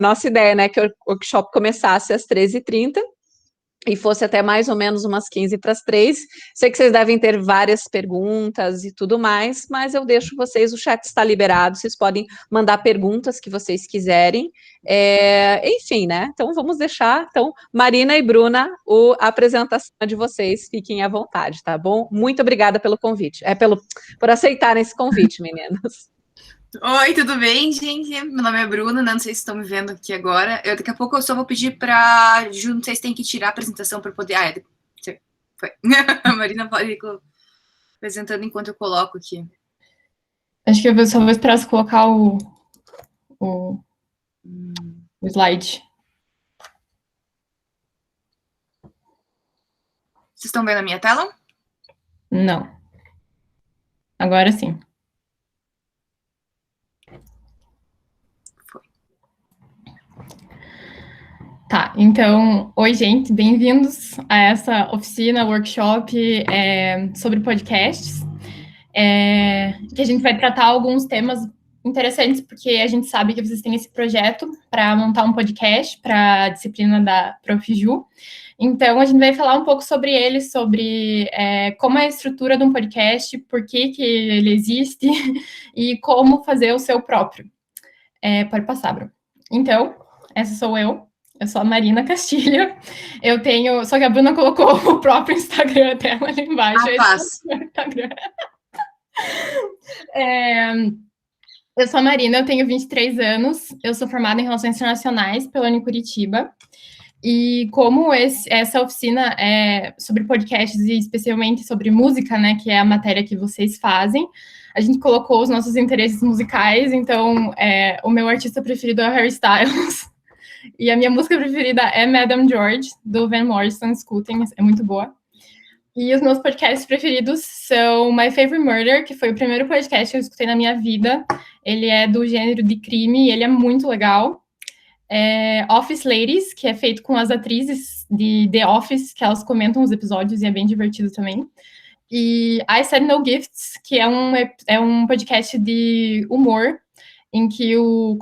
nossa ideia, né, que o workshop começasse às 13h30 e fosse até mais ou menos umas 15 para as 3. Sei que vocês devem ter várias perguntas e tudo mais, mas eu deixo vocês, o chat está liberado, vocês podem mandar perguntas que vocês quiserem. Enfim, né? Então vamos deixar. Então, Marina e Bruna, a apresentação de vocês, fiquem à vontade, tá bom? Muito obrigada pelo convite, por aceitarem esse convite, meninas. Oi, tudo bem, gente? Meu nome é Bruna, não sei se estão me vendo aqui agora. Daqui a pouco eu só vou pedir para Ju, não sei se tem que tirar a apresentação para poder... foi. A Marina pode ir apresentando enquanto eu coloco aqui. Acho que eu só vou esperar você colocar o slide. Vocês estão vendo a minha tela? Não. Agora sim. Tá, então, oi, gente, bem-vindos a essa oficina, workshop sobre podcasts, que a gente vai tratar alguns temas interessantes, porque a gente sabe que vocês têm esse projeto para montar um podcast para a disciplina da Prof. Ju. Então, a gente vai falar um pouco sobre ele, sobre como é a estrutura de um podcast, por que ele existe e como fazer o seu próprio. Pode passar, Bruno. Então, essa sou eu. Eu sou a Marina Castilho. Eu tenho... Só que a Bruna colocou o próprio Instagram dela ali embaixo. Eu sou a Marina, eu tenho 23 anos. Eu sou formada em Relações Internacionais pela Unicuritiba. E como essa oficina é sobre podcasts e especialmente sobre música, né, que é a matéria que vocês fazem, a gente colocou os nossos interesses musicais. Então, o meu artista preferido é o Harry Styles. E a minha música preferida é Madame George, do Van Morrison, escutem, é muito boa. E os meus podcasts preferidos são My Favorite Murder, que foi o primeiro podcast que eu escutei na minha vida. Ele é do gênero de crime e ele é muito legal. Office Ladies, que é feito com as atrizes de The Office, que elas comentam os episódios e é bem divertido também. E I Said No Gifts, que é um podcast de humor, em que o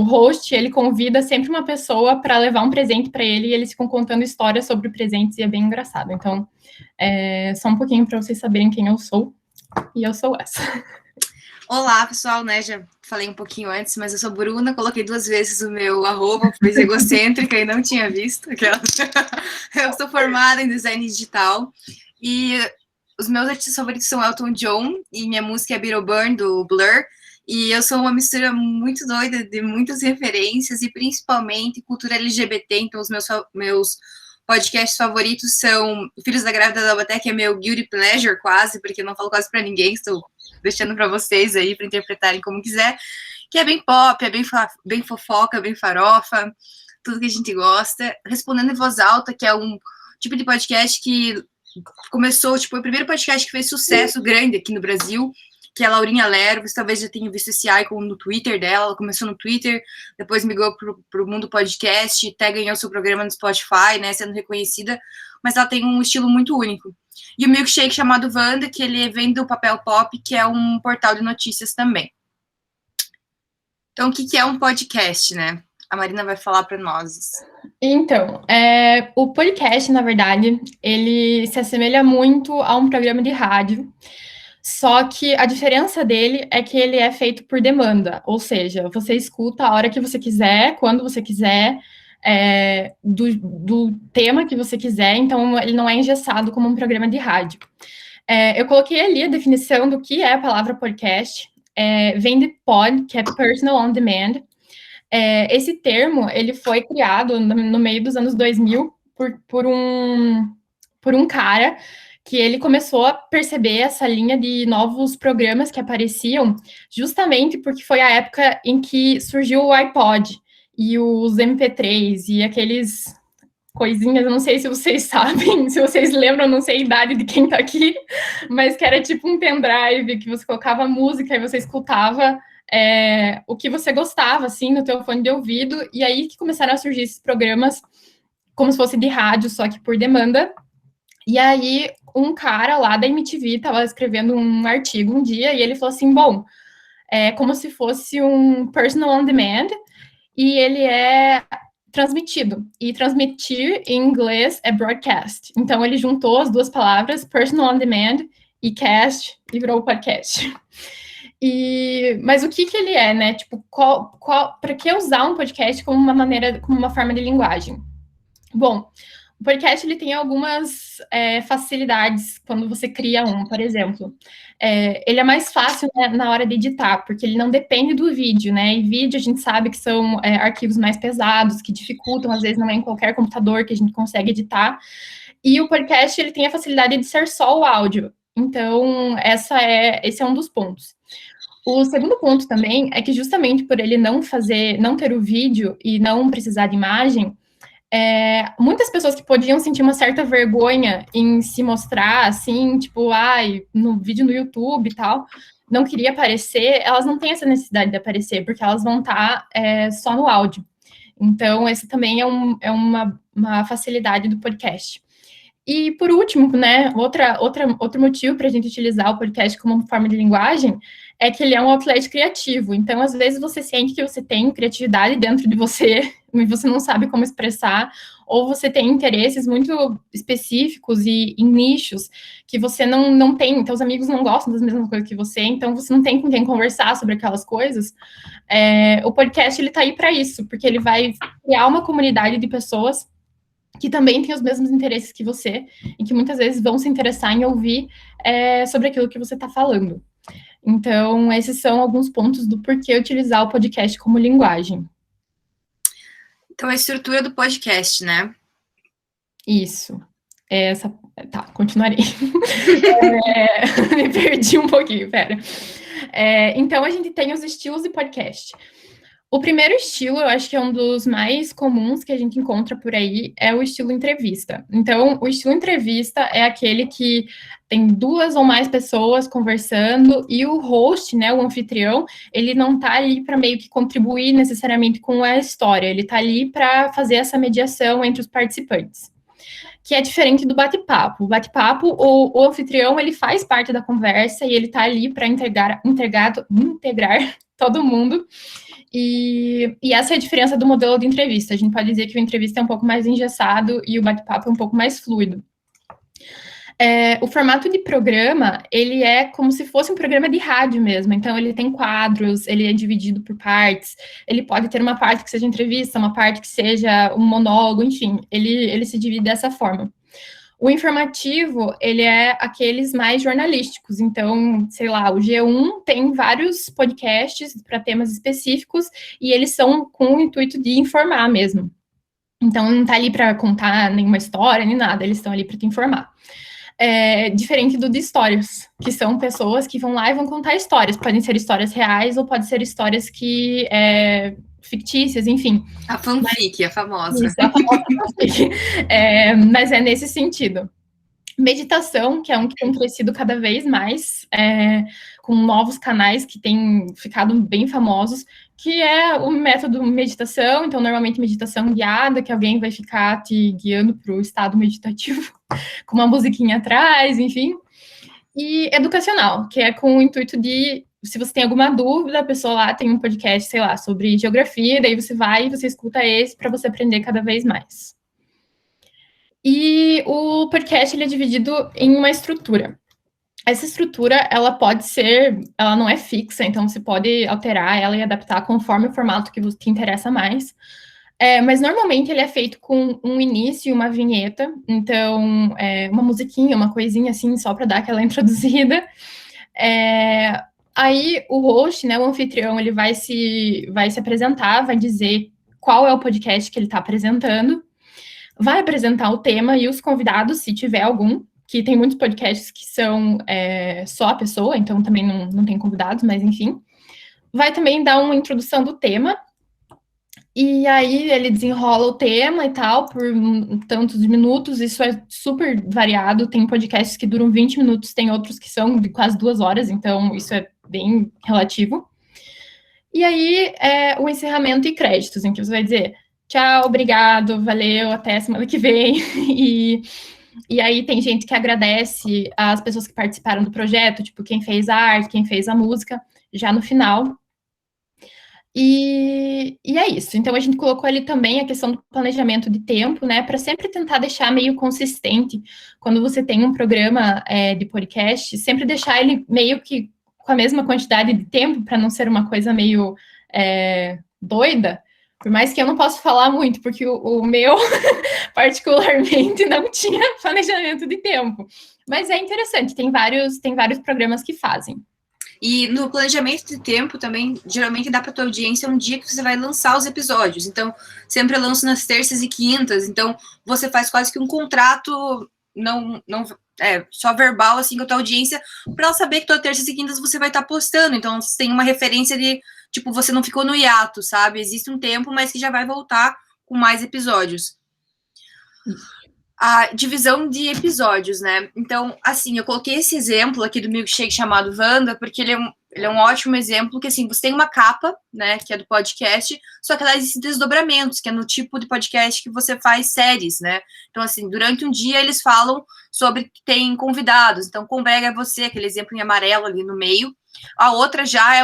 host, ele convida sempre uma pessoa para levar um presente para ele, e eles ficam contando histórias sobre presentes, e é bem engraçado. Então, só um pouquinho para vocês saberem quem eu sou, e eu sou essa. Olá, pessoal, né, já falei um pouquinho antes, mas eu sou Bruna, coloquei 2 vezes o meu arroba, pois egocêntrica, e não tinha visto. Eu sou formada em design digital, e os meus artistas favoritos são Elton John, e minha música é Beetle Burn, do Blur. E eu sou uma mistura muito doida de muitas referências e principalmente cultura LGBT. Então, os meus podcasts favoritos são Filhos da Grávida da Taubaté, que é meu guilty pleasure quase, porque eu não falo quase para ninguém, estou deixando para vocês aí para interpretarem como quiser, que é bem pop, é bem fofoca, bem farofa, tudo que a gente gosta. Respondendo em Voz Alta, que é um tipo de podcast que começou, tipo, o primeiro podcast que fez sucesso grande aqui no Brasil, que é a Laurinha Lero. Você talvez já tenha visto esse icon no Twitter dela. Ela começou no Twitter, depois migrou pro mundo podcast, até ganhou seu programa no Spotify, né, sendo reconhecida, mas ela tem um estilo muito único. E o Milkshake, chamado Wanda, que ele vem do Papel Pop, que é um portal de notícias também. Então, o que é um podcast, né? A Marina vai falar para nós. Então, o podcast, na verdade, ele se assemelha muito a um programa de rádio. Só que a diferença dele é que ele é feito por demanda, ou seja, você escuta a hora que você quiser, quando você quiser, do tema que você quiser, então ele não é engessado como um programa de rádio. Eu coloquei ali a definição do que é a palavra podcast, vem de pod, que é personal on demand. Esse termo, ele foi criado no meio dos anos 2000 por um cara que ele começou a perceber essa linha de novos programas que apareciam, justamente porque foi a época em que surgiu o iPod e os MP3 e aqueles coisinhas, eu não sei se vocês sabem, se vocês lembram, não sei a idade de quem tá aqui, mas que era tipo um pendrive que você colocava música e você escutava o que você gostava, assim, no teu fone de ouvido, e aí que começaram a surgir esses programas como se fosse de rádio, só que por demanda. E aí, um cara lá da MTV estava escrevendo um artigo um dia, e ele falou assim, bom, é como se fosse um personal on demand, e ele é transmitido. E transmitir em inglês é broadcast. Então, ele juntou as duas palavras, personal on demand e cast, e virou podcast. Mas o que ele é, né? Tipo, para que usar um podcast como uma forma de linguagem? Bom, o podcast ele tem algumas facilidades quando você cria um, por exemplo. Ele é mais fácil, né, na hora de editar, porque ele não depende do vídeo, né? E vídeo a gente sabe que são arquivos mais pesados, que dificultam, às vezes não é em qualquer computador que a gente consegue editar. E o podcast ele tem a facilidade de ser só o áudio. Então, esse é um dos pontos. O segundo ponto também é que justamente por ele não ter o vídeo e não precisar de imagem, muitas pessoas que podiam sentir uma certa vergonha em se mostrar, assim, tipo, no vídeo no YouTube e tal, não queria aparecer, elas não têm essa necessidade de aparecer, porque elas vão estar só no áudio. Então, esse também é uma facilidade do podcast. E, por último, né, outro motivo para a gente utilizar o podcast como uma forma de linguagem é que ele é um outlet criativo. Então, às vezes, você sente que você tem criatividade dentro de você, e você não sabe como expressar, ou você tem interesses muito específicos e em nichos que você não tem, então os amigos não gostam das mesmas coisas que você, então você não tem com quem conversar sobre aquelas coisas. O podcast, ele está aí para isso, porque ele vai criar uma comunidade de pessoas que também tem os mesmos interesses que você e que muitas vezes vão se interessar em ouvir sobre aquilo que você está falando. Então, esses são alguns pontos do porquê utilizar o podcast como linguagem. Então, a estrutura do podcast, né? Isso. Tá, continuarei. Me perdi um pouquinho, pera. Então, a gente tem os estilos de podcast. O primeiro estilo, eu acho que é um dos mais comuns que a gente encontra por aí, é o estilo entrevista. Então, o estilo entrevista é aquele que tem 2 ou mais pessoas conversando e o host, né, o anfitrião, ele não tá ali para meio que contribuir necessariamente com a história, ele tá ali para fazer essa mediação entre os participantes, que é diferente do bate-papo. O bate-papo, o anfitrião, ele faz parte da conversa e ele tá ali para integrar todo mundo. E essa é a diferença do modelo de entrevista. A gente pode dizer que o entrevista é um pouco mais engessado e o bate-papo é um pouco mais fluido. O formato de programa, ele é como se fosse um programa de rádio mesmo. Então, ele tem quadros, ele é dividido por partes. Ele pode ter uma parte que seja entrevista, uma parte que seja um monólogo, enfim. Ele se divide dessa forma. O informativo, ele é aqueles mais jornalísticos. Então, sei lá, o G1 tem vários podcasts para temas específicos e eles são com o intuito de informar mesmo. Então, não está ali para contar nenhuma história, nem nada. Eles estão ali para te informar. Diferente do de histórias, que são pessoas que vão lá e vão contar histórias. Podem ser histórias reais ou podem ser histórias que fictícias, enfim. A fanfic, a famosa. Isso, a famosa fanfic. Mas é nesse sentido. Meditação, que é um que tem crescido cada vez mais, com novos canais que têm ficado bem famosos, que é o método meditação, então normalmente meditação guiada, que alguém vai ficar te guiando para o estado meditativo, com uma musiquinha atrás, enfim. E educacional, que é com o intuito de, se você tem alguma dúvida, a pessoa lá tem um podcast, sei lá, sobre geografia, daí você vai e você escuta esse para você aprender cada vez mais. E o podcast, ele é dividido em uma estrutura. Essa estrutura, ela não é fixa, então você pode alterar ela e adaptar conforme o formato que te interessa mais. Mas normalmente ele é feito com um início e uma vinheta, então uma musiquinha, uma coisinha assim, só para dar aquela introduzida. Aí o host, né, o anfitrião, ele vai se apresentar, vai dizer qual é o podcast que ele está apresentando, vai apresentar o tema e os convidados, se tiver algum, que tem muitos podcasts que são só a pessoa, então também não tem convidados, mas enfim. Vai também dar uma introdução do tema, e aí ele desenrola o tema e tal, por tantos minutos, isso é super variado, tem podcasts que duram 20 minutos, tem outros que são de quase 2 horas, então isso é bem relativo. E aí o encerramento e créditos, em que você vai dizer tchau, obrigado, valeu, até semana que vem. E aí tem gente que agradece as pessoas que participaram do projeto, tipo, quem fez a arte, quem fez a música, já no final. E é isso. Então, a gente colocou ali também a questão do planejamento de tempo, né? Para sempre tentar deixar meio consistente. Quando você tem um programa de podcast, sempre deixar ele meio que com a mesma quantidade de tempo, para não ser uma coisa meio doida. Por mais que eu não possa falar muito, porque o meu, particularmente, não tinha planejamento de tempo. Mas é interessante, tem vários programas que fazem. E no planejamento de tempo também, geralmente dá para tua audiência um dia que você vai lançar os episódios. Então, sempre eu lanço nas terças e quintas. Então, você faz quase que um contrato não só verbal assim com a tua audiência, para ela saber que toda terças e quintas você vai estar postando. Então, você tem uma referência de, tipo, você não ficou no hiato, sabe? Existe um tempo, mas que já vai voltar com mais episódios. A divisão de episódios, né? Então, assim, eu coloquei esse exemplo aqui do milkshake chamado Wanda, porque ele é um ótimo exemplo, que, assim, você tem uma capa, né, que é do podcast, só que ela existe desdobramentos, que é no tipo de podcast que você faz séries, né? Então, assim, durante um dia eles falam sobre que tem convidados, então, congrega você, aquele exemplo em amarelo ali no meio. A outra já é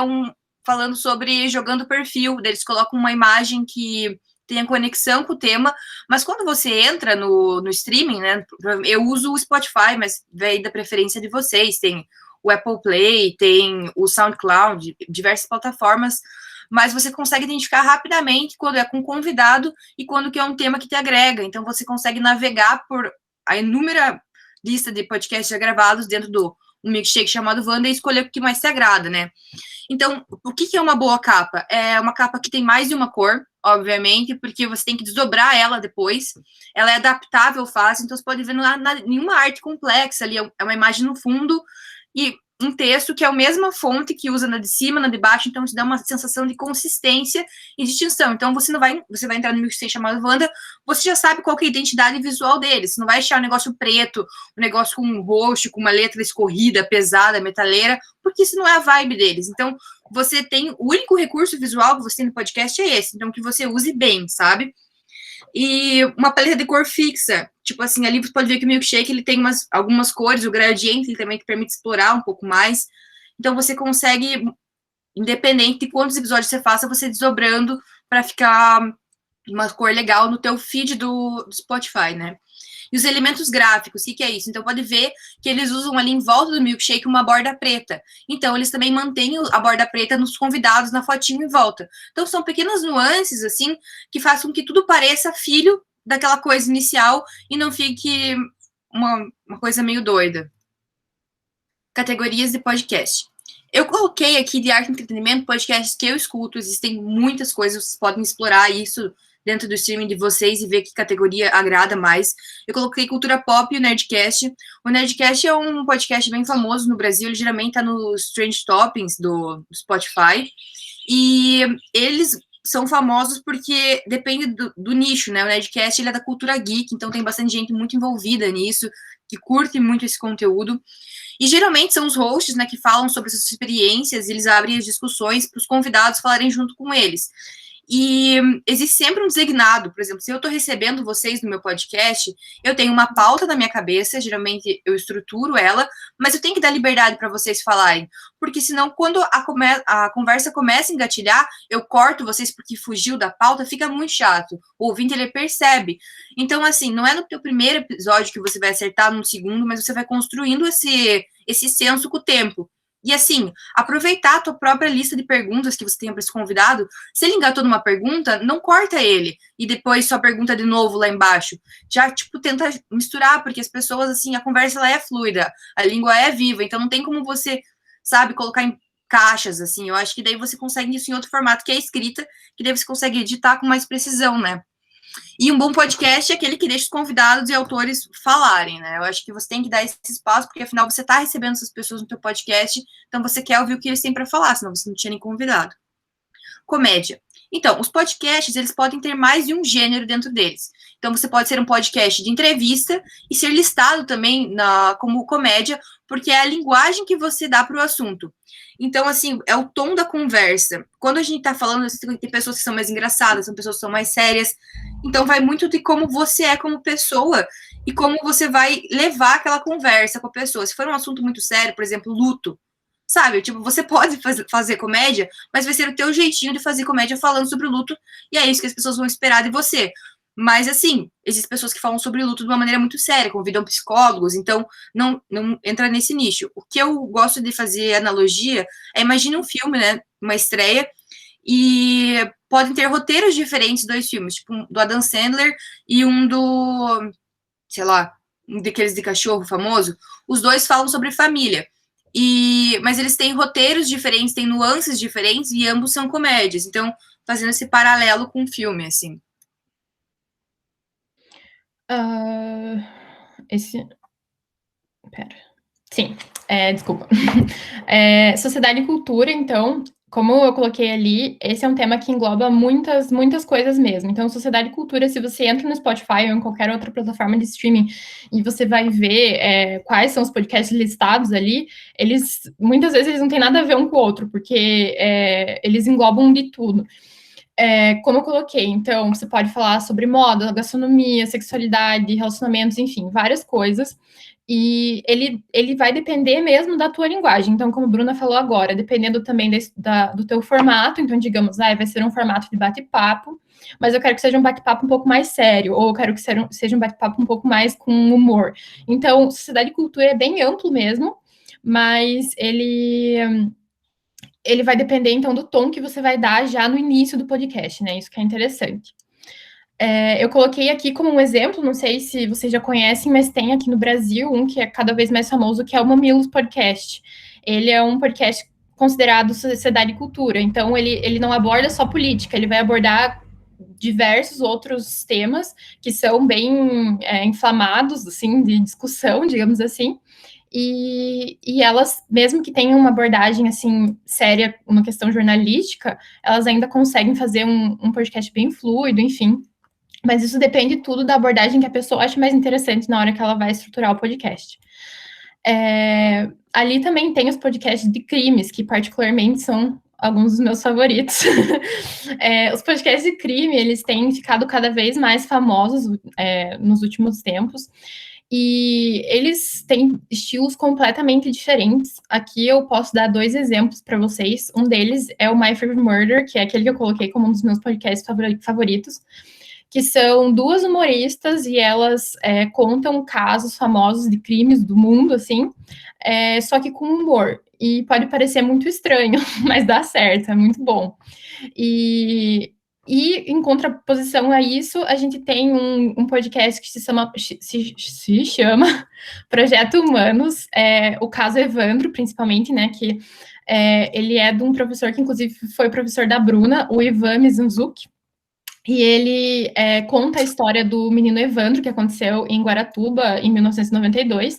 falando sobre jogando perfil, eles colocam uma imagem que tenha conexão com o tema, mas quando você entra no streaming, né, eu uso o Spotify, mas daí da preferência de vocês, tem o Apple Play, tem o SoundCloud, diversas plataformas, mas você consegue identificar rapidamente quando é com convidado e quando que é um tema que te agrega, então você consegue navegar por a inúmera lista de podcasts já gravados dentro do um milkshake chamado Wanda e escolher o que mais te agrada, né? Então, o que é uma boa capa? É uma capa que tem mais de uma cor, obviamente, porque você tem que desdobrar ela depois. Ela é adaptável fácil, então você pode ver nenhuma arte complexa ali, é uma imagem no fundo e um texto que é a mesma fonte que usa na de cima, na de baixo, então te dá uma sensação de consistência e distinção. Então você vai entrar no milkshake chamado Wanda, você já sabe qual que é a identidade visual deles. Você não vai achar um negócio preto, um negócio com um roxo, com uma letra escorrida, pesada, metaleira, porque isso não é a vibe deles. Então você tem o único recurso visual que você tem no podcast é esse, então que você use bem, sabe? E uma paleta de cor fixa, tipo assim, ali você pode ver que o milkshake ele tem algumas cores, o gradiente ele também te permite explorar um pouco mais, então você consegue, independente de quantos episódios você faça, você desdobrando para ficar uma cor legal no teu feed do Spotify, né? E os elementos gráficos, o que é isso? Então, pode ver que eles usam ali em volta do milkshake uma borda preta. Então, eles também mantêm a borda preta nos convidados, na fotinho em volta. Então, são pequenas nuances, assim, que fazem com que tudo pareça filho daquela coisa inicial e não fique uma coisa meio doida. Categorias de podcast. Eu coloquei aqui de arte e entretenimento podcasts que eu escuto. Existem muitas coisas, vocês podem explorar isso dentro do streaming de vocês e ver que categoria agrada mais. Eu coloquei cultura pop e o Nerdcast. O Nerdcast é um podcast bem famoso no Brasil, ele geralmente está nos Trend Toppings do Spotify, e eles são famosos porque depende do nicho, né? O Nerdcast ele é da cultura geek, então tem bastante gente muito envolvida nisso, que curte muito esse conteúdo. E geralmente são os hosts, né, que falam sobre suas experiências, e eles abrem as discussões para os convidados falarem junto com eles. E existe sempre um designado, por exemplo, se eu estou recebendo vocês no meu podcast, eu tenho uma pauta na minha cabeça, geralmente eu estruturo ela, mas eu tenho que dar liberdade para vocês falarem, porque senão quando a conversa começa a engatilhar, eu corto vocês porque fugiu da pauta, fica muito chato, o ouvinte ele percebe. Então, assim, não é no teu primeiro episódio que você vai acertar no segundo, mas você vai construindo esse senso com o tempo. E assim, aproveitar a tua própria lista de perguntas que você tem para esse convidado. Se ele engatou numa pergunta, não corta ele e depois só pergunta de novo lá embaixo. Já, tipo, tenta misturar, porque as pessoas, assim, a conversa ela é fluida, a língua é viva, então não tem como você, sabe, colocar em caixas, assim. Eu acho que daí você consegue isso em outro formato, que é a escrita, que daí você consegue editar com mais precisão, né? E um bom podcast é aquele que deixa os convidados e autores falarem, né? Eu acho que você tem que dar esse espaço, porque afinal você está recebendo essas pessoas no teu podcast, então você quer ouvir o que eles têm para falar, senão você não tinha nem convidado. Comédia. Então, os podcasts, eles podem ter mais de um gênero dentro deles. Então, você pode ser um podcast de entrevista e ser listado também como comédia, porque é a linguagem que você dá para o assunto. Então, assim, é o tom da conversa. Quando a gente está falando, tem pessoas que são mais engraçadas, são pessoas que são mais sérias. Então, vai muito de como você é como pessoa e como você vai levar aquela conversa com a pessoa. Se for um assunto muito sério, por exemplo, luto, sabe? Tipo, você pode fazer comédia, mas vai ser o teu jeitinho de fazer comédia falando sobre o luto, e é isso que as pessoas vão esperar de você. Mas, assim, existem pessoas que falam sobre luto de uma maneira muito séria, convidam psicólogos, então não entra nesse nicho. O que eu gosto de fazer analogia é, imagine um filme, né, uma estreia, e podem ter roteiros diferentes, 2 filmes, tipo um do Adam Sandler e um do, sei lá, um daqueles de cachorro famoso. Os 2 falam sobre família. Mas eles têm roteiros diferentes, têm nuances diferentes, e ambos são comédias. Então, fazendo esse paralelo com o filme, assim. Pera. Sim, desculpa. Sociedade e cultura, então, como eu coloquei ali, esse é um tema que engloba muitas, muitas coisas mesmo. Então, sociedade e cultura, se você entra no Spotify ou em qualquer outra plataforma de streaming e você vai ver quais são os podcasts listados ali, muitas vezes eles não têm nada a ver um com o outro, porque eles englobam de tudo. Como eu coloquei, então, você pode falar sobre moda, gastronomia, sexualidade, relacionamentos, enfim, várias coisas. E ele vai depender mesmo da tua linguagem. Então, como a Bruna falou agora, dependendo também do teu formato, então, digamos, vai ser um formato de bate-papo, mas eu quero que seja um bate-papo um pouco mais sério, ou eu quero que seja um bate-papo um pouco mais com humor. Então, sociedade e cultura é bem amplo mesmo, mas ele vai depender, então, do tom que você vai dar já no início do podcast, né? Isso que é interessante. Eu coloquei aqui como um exemplo, não sei se vocês já conhecem, mas tem aqui no Brasil um que é cada vez mais famoso, que é o Mamilos Podcast. Ele é um podcast considerado sociedade e cultura, então ele não aborda só política, ele vai abordar diversos outros temas que são bem inflamados, assim, de discussão, digamos assim, e elas, mesmo que tenham uma abordagem, assim, séria, uma questão jornalística, elas ainda conseguem fazer um podcast bem fluido, enfim. Mas isso depende tudo da abordagem que a pessoa acha mais interessante na hora que ela vai estruturar o podcast. Ali também tem os podcasts de crimes, que particularmente são alguns dos meus favoritos. Os podcasts de crime, eles têm ficado cada vez mais famosos nos últimos tempos, e eles têm estilos completamente diferentes. Aqui eu posso dar 2 exemplos para vocês. Um deles é o My Favorite Murder, que é aquele que eu coloquei como um dos meus podcasts favoritos, que são 2 humoristas e elas contam casos famosos de crimes do mundo, assim, só que com humor. E pode parecer muito estranho, mas dá certo, é muito bom. E em contraposição a isso, a gente tem um podcast que se chama Projeto Humanos, o caso Evandro, principalmente, né, que ele é de um professor que, inclusive, foi professor da Bruna, o Ivan Mizanzuki, e ele conta a história do menino Evandro, que aconteceu em Guaratuba, em 1992,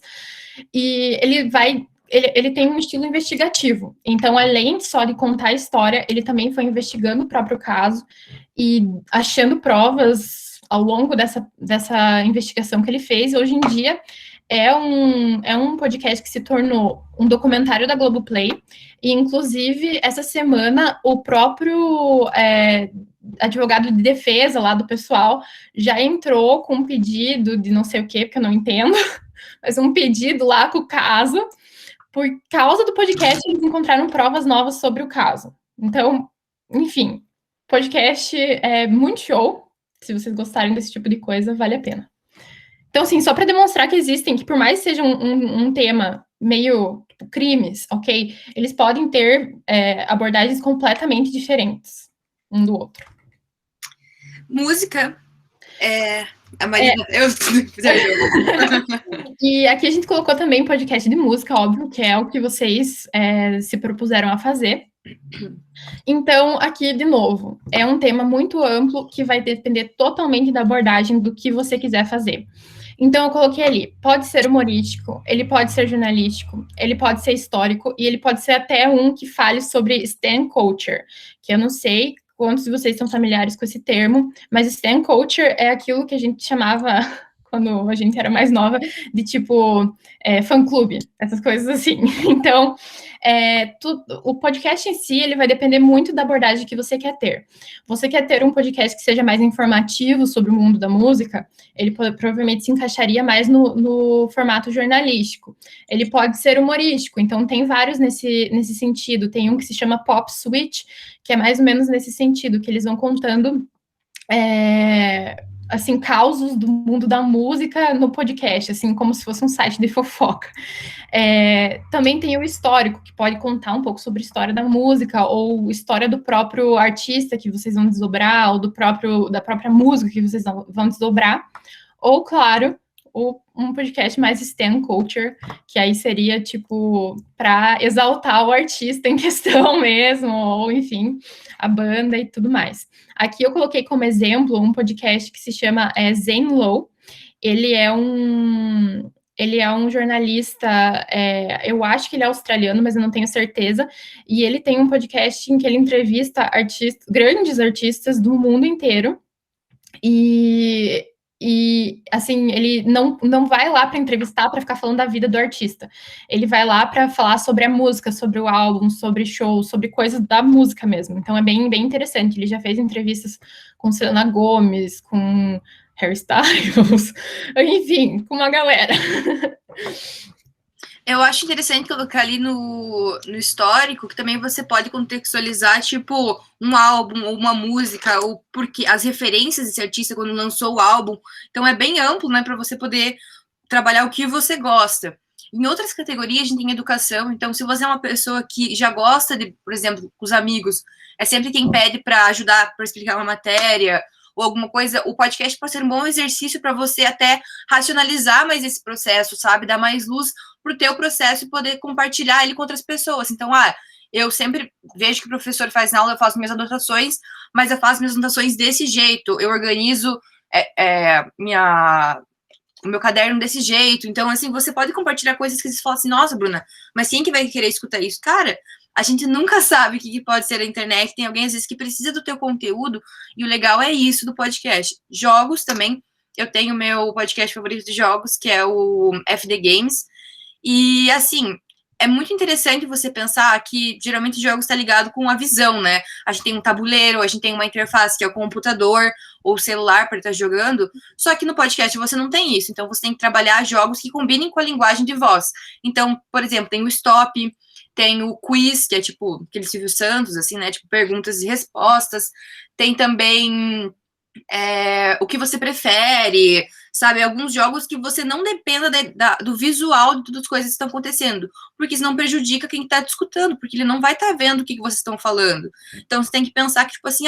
e ele tem um estilo investigativo. Então, além só de contar a história, ele também foi investigando o próprio caso e achando provas ao longo dessa investigação que ele fez. Hoje em dia, é um podcast que se tornou um documentário da Globoplay, e, inclusive, essa semana, o próprio advogado de defesa lá do pessoal já entrou com um pedido de não sei o quê, porque eu não entendo, mas um pedido lá com o caso. Por causa do podcast, eles encontraram provas novas sobre o caso. Então, enfim, podcast é muito show. Se vocês gostarem desse tipo de coisa, vale a pena. Então, assim, só para demonstrar que existem, que por mais seja um tema meio tipo, crimes, ok? Eles podem ter abordagens completamente diferentes um do outro. Música. A Marina. E aqui a gente colocou também podcast de música, óbvio, que é o que vocês se propuseram a fazer. Então, aqui, de novo, é um tema muito amplo que vai depender totalmente da abordagem do que você quiser fazer. Então, eu coloquei ali, pode ser humorístico, ele pode ser jornalístico, ele pode ser histórico, e ele pode ser até um que fale sobre stan culture, que eu não sei quantos de vocês são familiares com esse termo, mas stan culture é aquilo que a gente chamava quando a gente era mais nova, de tipo fã-clube, essas coisas assim. Então, o podcast em si, ele vai depender muito da abordagem que você quer ter. Você quer ter um podcast que seja mais informativo sobre o mundo da música, ele provavelmente se encaixaria mais no formato jornalístico. Ele pode ser humorístico, então tem vários nesse sentido. Tem um que se chama Pop Switch, que é mais ou menos nesse sentido, que eles vão contando assim, causos do mundo da música no podcast, assim, como se fosse um site de fofoca. Também tem o histórico, que pode contar um pouco sobre a história da música, ou história do próprio artista que vocês vão desdobrar, ou da própria música que vocês vão desdobrar. Ou, claro, um podcast mais Stan Culture, que aí seria, tipo, para exaltar o artista em questão mesmo, ou, enfim, a banda e tudo mais. Aqui eu coloquei como exemplo um podcast que se chama Zane Lowe. Ele é um jornalista, eu acho que ele é australiano, mas eu não tenho certeza, e ele tem um podcast em que ele entrevista grandes artistas do mundo inteiro, e assim, ele não vai lá para entrevistar, para ficar falando da vida do artista. Ele vai lá para falar sobre a música, sobre o álbum, sobre show, sobre coisas da música mesmo. Então é bem, bem interessante. Ele já fez entrevistas com Selena Gomez, com Harry Styles, enfim, com uma galera. Eu acho interessante colocar ali no histórico que também você pode contextualizar, tipo, um álbum ou uma música, ou porque as referências desse artista quando lançou o álbum. Então é bem amplo, né, para você poder trabalhar o que você gosta. Em outras categorias, a gente tem educação. Então, se você é uma pessoa que já gosta de, por exemplo, os amigos, é sempre quem pede para ajudar, para explicar uma matéria ou alguma coisa, o podcast pode ser um bom exercício para você até racionalizar mais esse processo, sabe? Dar mais luz para o teu processo e poder compartilhar ele com outras pessoas. Então, eu sempre vejo que o professor faz na aula, eu faço minhas anotações, mas eu faço minhas anotações desse jeito, eu organizo o meu caderno desse jeito. Então, assim, você pode compartilhar coisas que você fala assim, nossa, Bruna, mas quem que vai querer escutar isso? Cara, a gente nunca sabe o que pode ser a internet. Tem alguém, às vezes, que precisa do teu conteúdo, e o legal é isso do podcast. Jogos também. Eu tenho meu podcast favorito de jogos, que é o FD Games. E, assim, é muito interessante você pensar que, geralmente, jogos está ligado com a visão, né? A gente tem um tabuleiro, a gente tem uma interface, que é o computador ou o celular para estar jogando. Só que no podcast você não tem isso. Então, você tem que trabalhar jogos que combinem com a linguagem de voz. Então, por exemplo, tem o Stop, tem o quiz, que é tipo aquele Silvio Santos, assim, né? Tipo, perguntas e respostas. Tem também o que você prefere, sabe? Alguns jogos que você não dependa do visual de todas as coisas que estão acontecendo, porque isso não prejudica quem está discutindo, porque ele não vai estar vendo o que vocês estão falando. Então, você tem que pensar que, tipo assim,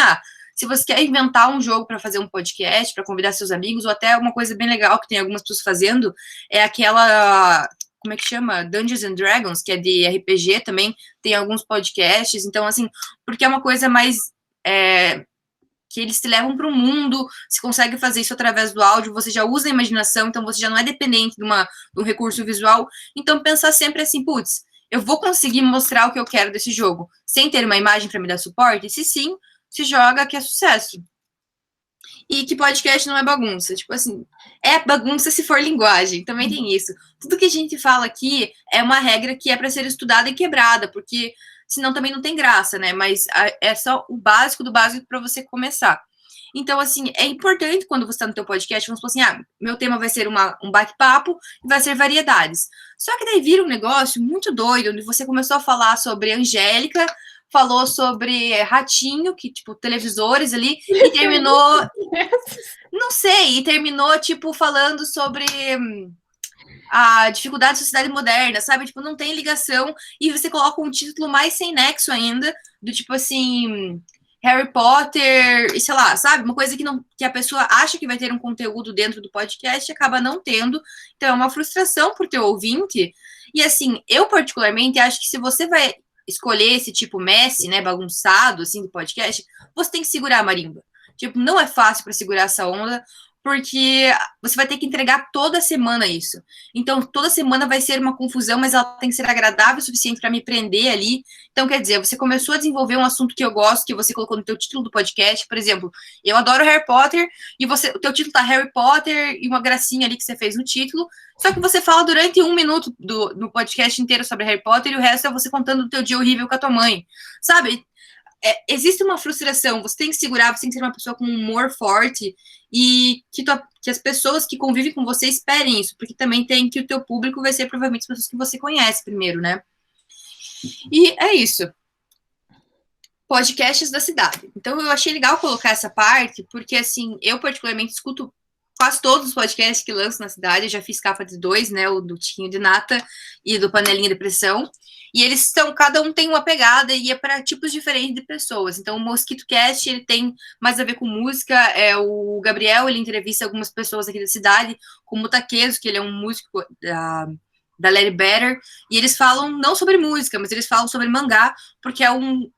se você quer inventar um jogo para fazer um podcast, para convidar seus amigos, ou até uma coisa bem legal que tem algumas pessoas fazendo, é aquela... Como é que chama? Dungeons and Dragons, que é de RPG também, tem alguns podcasts. Então, assim, porque é uma coisa mais... que eles te levam para o mundo, se consegue fazer isso através do áudio, você já usa a imaginação, então você já não é dependente de um recurso visual. Então, pensar sempre assim, putz, eu vou conseguir mostrar o que eu quero desse jogo, sem ter uma imagem para me dar suporte? Se sim, se joga que é sucesso. E que podcast não é bagunça. Tipo assim, é bagunça se for linguagem. Também tem isso. Tudo que a gente fala aqui é uma regra que é para ser estudada e quebrada, porque senão também não tem graça, né? Mas é só o básico do básico para você começar. Então, assim, é importante quando você está no teu podcast, vamos supor assim, meu tema vai ser um bate-papo e vai ser variedades. Só que daí vira um negócio muito doido, onde você começou a falar sobre Angélica, falou sobre Ratinho, que, tipo, televisores ali, e terminou... Não sei, e terminou, tipo, falando sobre a dificuldade da sociedade moderna, sabe? Tipo, não tem ligação, e você coloca um título mais sem nexo ainda, do tipo assim... Harry Potter, e sei lá, sabe? Uma coisa que a pessoa acha que vai ter um conteúdo dentro do podcast e acaba não tendo. Então, é uma frustração por teu ouvinte. E, assim, eu particularmente acho que se você vai escolher esse tipo Messi, né, bagunçado, assim, do podcast, você tem que segurar a marimba. Tipo, não é fácil para segurar essa onda, porque você vai ter que entregar toda semana isso. Então, toda semana vai ser uma confusão, mas ela tem que ser agradável o suficiente para me prender ali. Então, quer dizer, você começou a desenvolver um assunto que eu gosto, que você colocou no teu título do podcast, por exemplo, eu adoro Harry Potter, e o teu título tá Harry Potter e uma gracinha ali que você fez no título, só que você fala durante 1 minuto no podcast inteiro sobre Harry Potter, e o resto é você contando do teu dia horrível com a tua mãe, sabe? Existe uma frustração, você tem que segurar, você tem que ser uma pessoa com um humor forte e que as pessoas que convivem com você esperem isso, porque também tem que o teu público vai ser provavelmente as pessoas que você conhece primeiro, né? E é isso. Podcasts da cidade. Então eu achei legal colocar essa parte, porque assim, eu particularmente escuto quase todos os podcasts que lanço na cidade, eu já fiz capa de 2, né, o do Tiquinho de Nata e do Panelinha de Pressão, e eles cada um tem uma pegada e é para tipos diferentes de pessoas. Então o Mosquito Cast, ele tem mais a ver com música, o Gabriel, ele entrevista algumas pessoas aqui da cidade, como o Taqueso, que ele é um músico da Larry Better, e eles falam não sobre música, mas eles falam sobre mangá, porque é um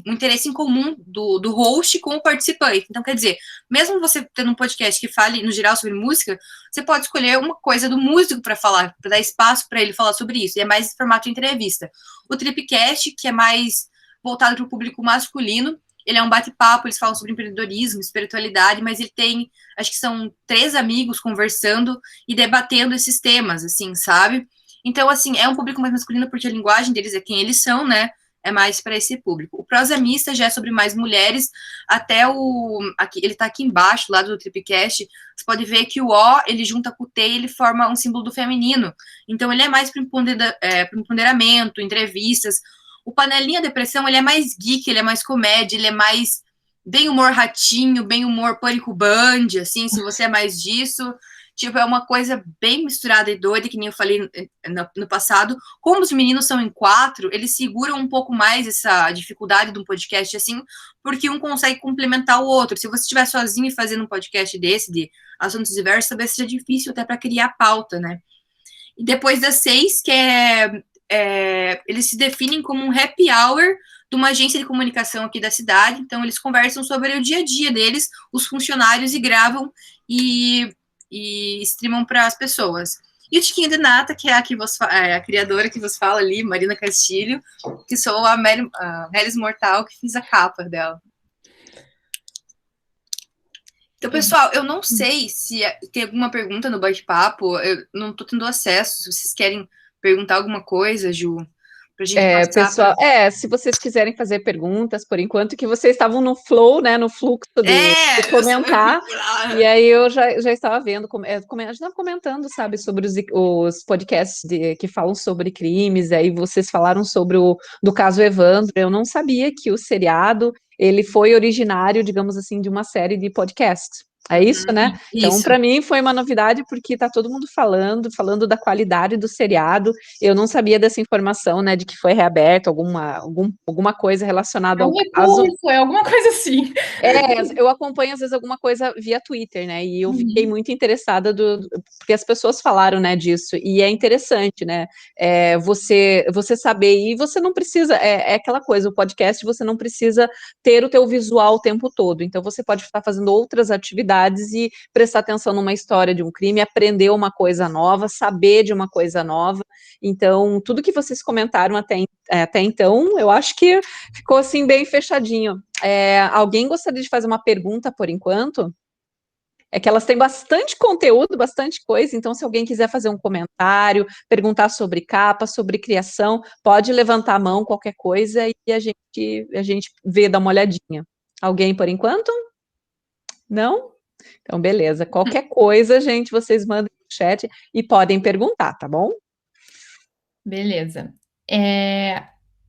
interesse em comum do host com o participante. Então, quer dizer, mesmo você tendo um podcast que fale, no geral, sobre música, você pode escolher uma coisa do músico para falar, para dar espaço para ele falar sobre isso, e é mais formato de entrevista. O Tripcast, que é mais voltado para o público masculino, ele é um bate-papo, eles falam sobre empreendedorismo, espiritualidade, mas ele tem, acho que são 3 amigos conversando e debatendo esses temas, assim, sabe? Então, assim, é um público mais masculino porque a linguagem deles é quem eles são, né? É mais para esse público. O Prosa Mista já é sobre mais mulheres, até ele tá aqui embaixo, lá do Tripcast, você pode ver que o O, ele junta com o T e ele forma um símbolo do feminino. Então, ele é mais para empoderamento, entrevistas. O Panelinha Depressão, ele é mais geek, ele é mais comédia, ele é mais bem humor ratinho, bem humor pânico band, assim, se você é mais disso. Tipo, é uma coisa bem misturada e doida, que nem eu falei no passado. Como os meninos são em 4, eles seguram um pouco mais essa dificuldade de um podcast assim, porque um consegue complementar o outro. Se você estiver sozinho e fazendo um podcast desse, de assuntos diversos, talvez seja difícil até para criar pauta, né? E depois das 6, que eles se definem como um happy hour de uma agência de comunicação aqui da cidade. Então, eles conversam sobre o dia a dia deles, os funcionários, e gravam e streamam para as pessoas. E o Tiquinho de Nata, que é a criadora que vos fala ali, Marina Castilho, que sou a Melis Mortal, que fiz a capa dela. Então, pessoal, eu não sei se tem alguma pergunta no bate-papo, eu não estou tendo acesso, se vocês querem perguntar alguma coisa, Ju, pra gente passar. Pessoal, se vocês quiserem fazer perguntas, por enquanto, que vocês estavam no flow, né, no fluxo de comentar, e aí eu já estava vendo, a gente estava comentando, sabe, sobre os podcasts que falam sobre crimes, aí vocês falaram sobre do caso Evandro. Eu não sabia que o seriado, ele foi originário, digamos assim, de uma série de podcasts. É isso, né? Então, para mim, foi uma novidade, porque tá todo mundo falando da qualidade do seriado. Eu não sabia dessa informação, né, de que foi reaberto alguma coisa relacionada ao caso. É alguma coisa assim. Eu acompanho, às vezes, alguma coisa via Twitter, né, e eu fiquei muito interessada porque as pessoas falaram, né, disso, e é interessante, né, você saber, e você não precisa, aquela coisa, o podcast, você não precisa ter o teu visual o tempo todo, então você pode estar fazendo outras atividades e prestar atenção numa história de um crime, aprender uma coisa nova, saber de uma coisa nova. Então, tudo que vocês comentaram até então, eu acho que ficou assim bem fechadinho. Alguém gostaria de fazer uma pergunta por enquanto? É que elas têm bastante conteúdo, bastante coisa, então se alguém quiser fazer um comentário, perguntar sobre capa, sobre criação, pode levantar a mão, qualquer coisa, e a gente vê, dá uma olhadinha. Alguém por enquanto? Não? Então, beleza. Qualquer coisa, gente, vocês mandem no chat e podem perguntar, tá bom? Beleza.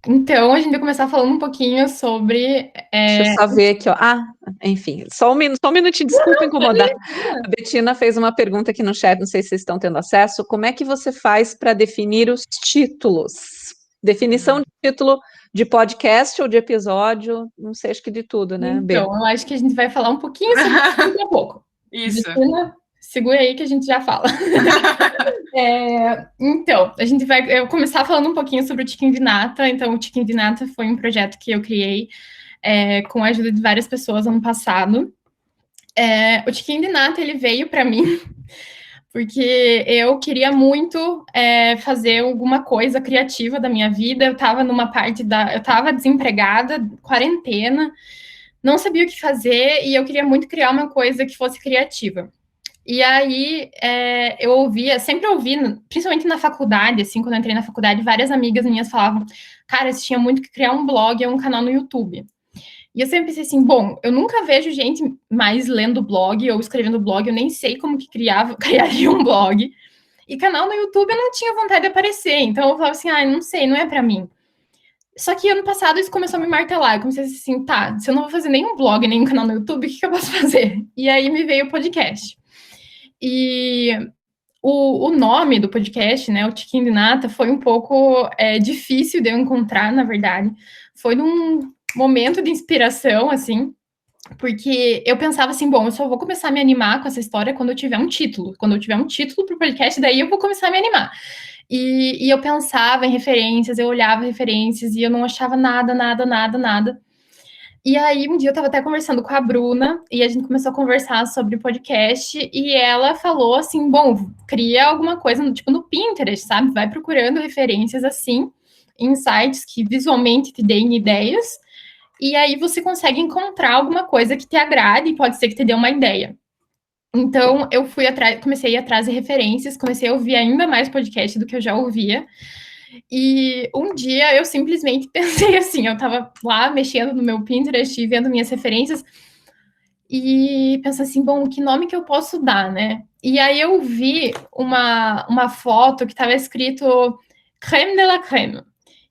Então, a gente vai começar falando um pouquinho sobre... Deixa eu só ver aqui, ó. Enfim, só um minutinho, desculpa incomodar. A Betina fez uma pergunta aqui no chat, não sei se vocês estão tendo acesso. Como é que você faz para definir os títulos? Definição de título de podcast ou de episódio, não sei, acho que de tudo, né, Bê? Então, eu acho que a gente vai falar um pouquinho sobre isso daqui a pouco. Isso. Betina, segura aí que a gente já fala. Então, eu vou começar falando um pouquinho sobre o Tiquinho de Nata. Então, o Tiquinho de Nata foi um projeto que eu criei com a ajuda de várias pessoas ano passado. O Tiquinho de Nata, ele veio para mim porque eu queria muito fazer alguma coisa criativa da minha vida. Eu estava eu estava desempregada, quarentena, não sabia o que fazer e eu queria muito criar uma coisa que fosse criativa. E aí eu sempre ouvi, principalmente na faculdade, assim, quando eu entrei na faculdade, várias amigas minhas falavam, cara, você tinha muito que criar um blog ou um canal no YouTube. E eu sempre pensei assim, bom, eu nunca vejo gente mais lendo blog ou escrevendo blog, eu nem sei como que criaria um blog. E canal no YouTube eu não tinha vontade de aparecer, então eu falava assim, não sei, não é para mim. Só que ano passado isso começou a me martelar, eu comecei assim, tá, se eu não vou fazer nenhum blog, nenhum canal no YouTube, o que eu posso fazer? E aí me veio o podcast. E o nome do podcast, né, o Tiquinho de Nata, foi um pouco difícil de eu encontrar, na verdade. Foi num momento de inspiração, assim, porque eu pensava assim, bom, eu só vou começar a me animar com essa história quando eu tiver um título. Quando eu tiver um título para o podcast, daí eu vou começar a me animar. E eu pensava em referências, eu olhava referências e eu não achava nada. E aí, um dia eu estava até conversando com a Bruna e a gente começou a conversar sobre o podcast e ela falou assim, bom, cria alguma coisa tipo no Pinterest, sabe? Vai procurando referências assim, em sites que visualmente te deem ideias e aí você consegue encontrar alguma coisa que te agrade e pode ser que te dê uma ideia. Então, eu comecei a ir atrás de referências, comecei a ouvir ainda mais podcast do que eu já ouvia. E um dia eu simplesmente pensei assim, eu tava lá mexendo no meu Pinterest e vendo minhas referências e pensei assim, bom, que nome que eu posso dar, né? E aí eu vi uma foto que estava escrito crème de la crème.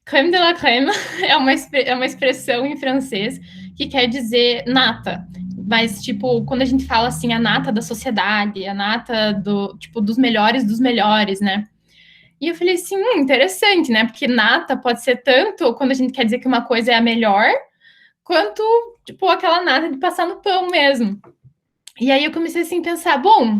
Crème de la crème é uma expressão em francês que quer dizer nata. Mas, tipo, quando a gente fala assim, a nata da sociedade, a nata dos melhores, né? E eu falei assim, interessante, né? Porque nata pode ser tanto quando a gente quer dizer que uma coisa é a melhor, quanto, tipo, aquela nata de passar no pão mesmo. E aí eu comecei assim a pensar, bom,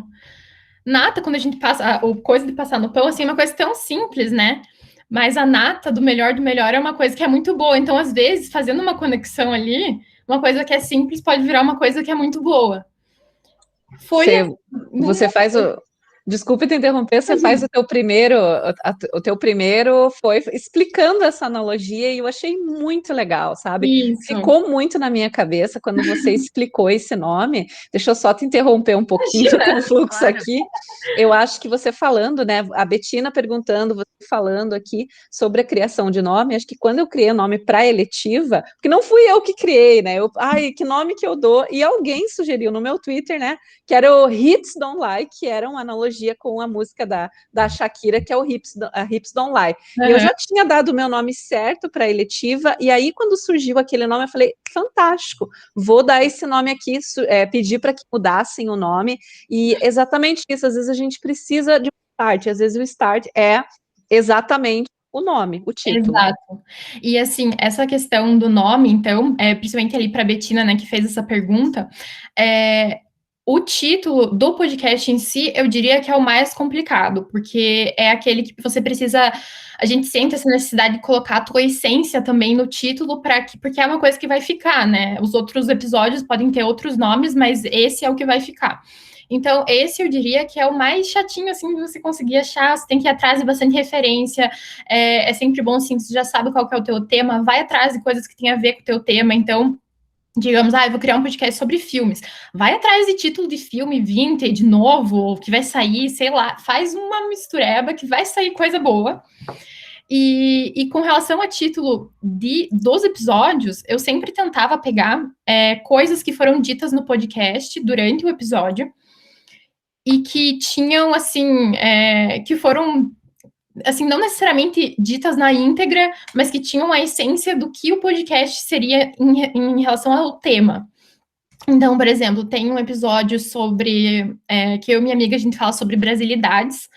nata, quando a gente passa, ou coisa de passar no pão, assim, é uma coisa tão simples, né? Mas a nata do melhor é uma coisa que é muito boa. Então, às vezes, fazendo uma conexão ali, uma coisa que é simples pode virar uma coisa que é muito boa. Você faz o... Desculpe te interromper, você faz o teu primeiro foi explicando essa analogia e eu achei muito legal, sabe? Isso. Ficou muito na minha cabeça quando você explicou esse nome. Deixa eu só te interromper um pouquinho com o fluxo aqui. Eu acho que você falando, né? A Betina perguntando, você falando aqui sobre a criação de nome. Acho que quando eu criei o nome para eletiva, porque não fui eu que criei, né? Que nome que eu dou? E alguém sugeriu no meu Twitter, né? Que era o Hips Don't Lie, que era uma analogia com a música da Shakira, que é o Hips Don't Lie. E eu já tinha dado o meu nome certo para a eletiva, e aí quando surgiu aquele nome, eu falei, fantástico, vou dar esse nome aqui, pedir para que mudassem o nome, e exatamente isso, às vezes a gente precisa de um start, às vezes o start é exatamente o nome, o título. Exato. E assim, essa questão do nome, então, principalmente ali para a Betina, né, que fez essa pergunta, o título do podcast em si, eu diria que é o mais complicado, porque é aquele que você precisa... A gente sente essa necessidade de colocar a tua essência também no título, porque é uma coisa que vai ficar, né? Os outros episódios podem ter outros nomes, mas esse é o que vai ficar. Então, esse eu diria que é o mais chatinho, assim, de você conseguir achar. Você tem que ir atrás de bastante referência. É sempre bom, assim, você já sabe qual que é o teu tema, vai atrás de coisas que tem a ver com o teu tema. Então, digamos, eu vou criar um podcast sobre filmes. Vai atrás de título de filme vintage, novo, que vai sair, sei lá, faz uma mistureba que vai sair coisa boa. E com relação a título dos episódios, eu sempre tentava pegar coisas que foram ditas no podcast durante o episódio e que tinham, assim, que foram... assim, não necessariamente ditas na íntegra, mas que tinham a essência do que o podcast seria em relação ao tema. Então, por exemplo, tem um episódio sobre... que eu e minha amiga, a gente fala sobre brasilidades,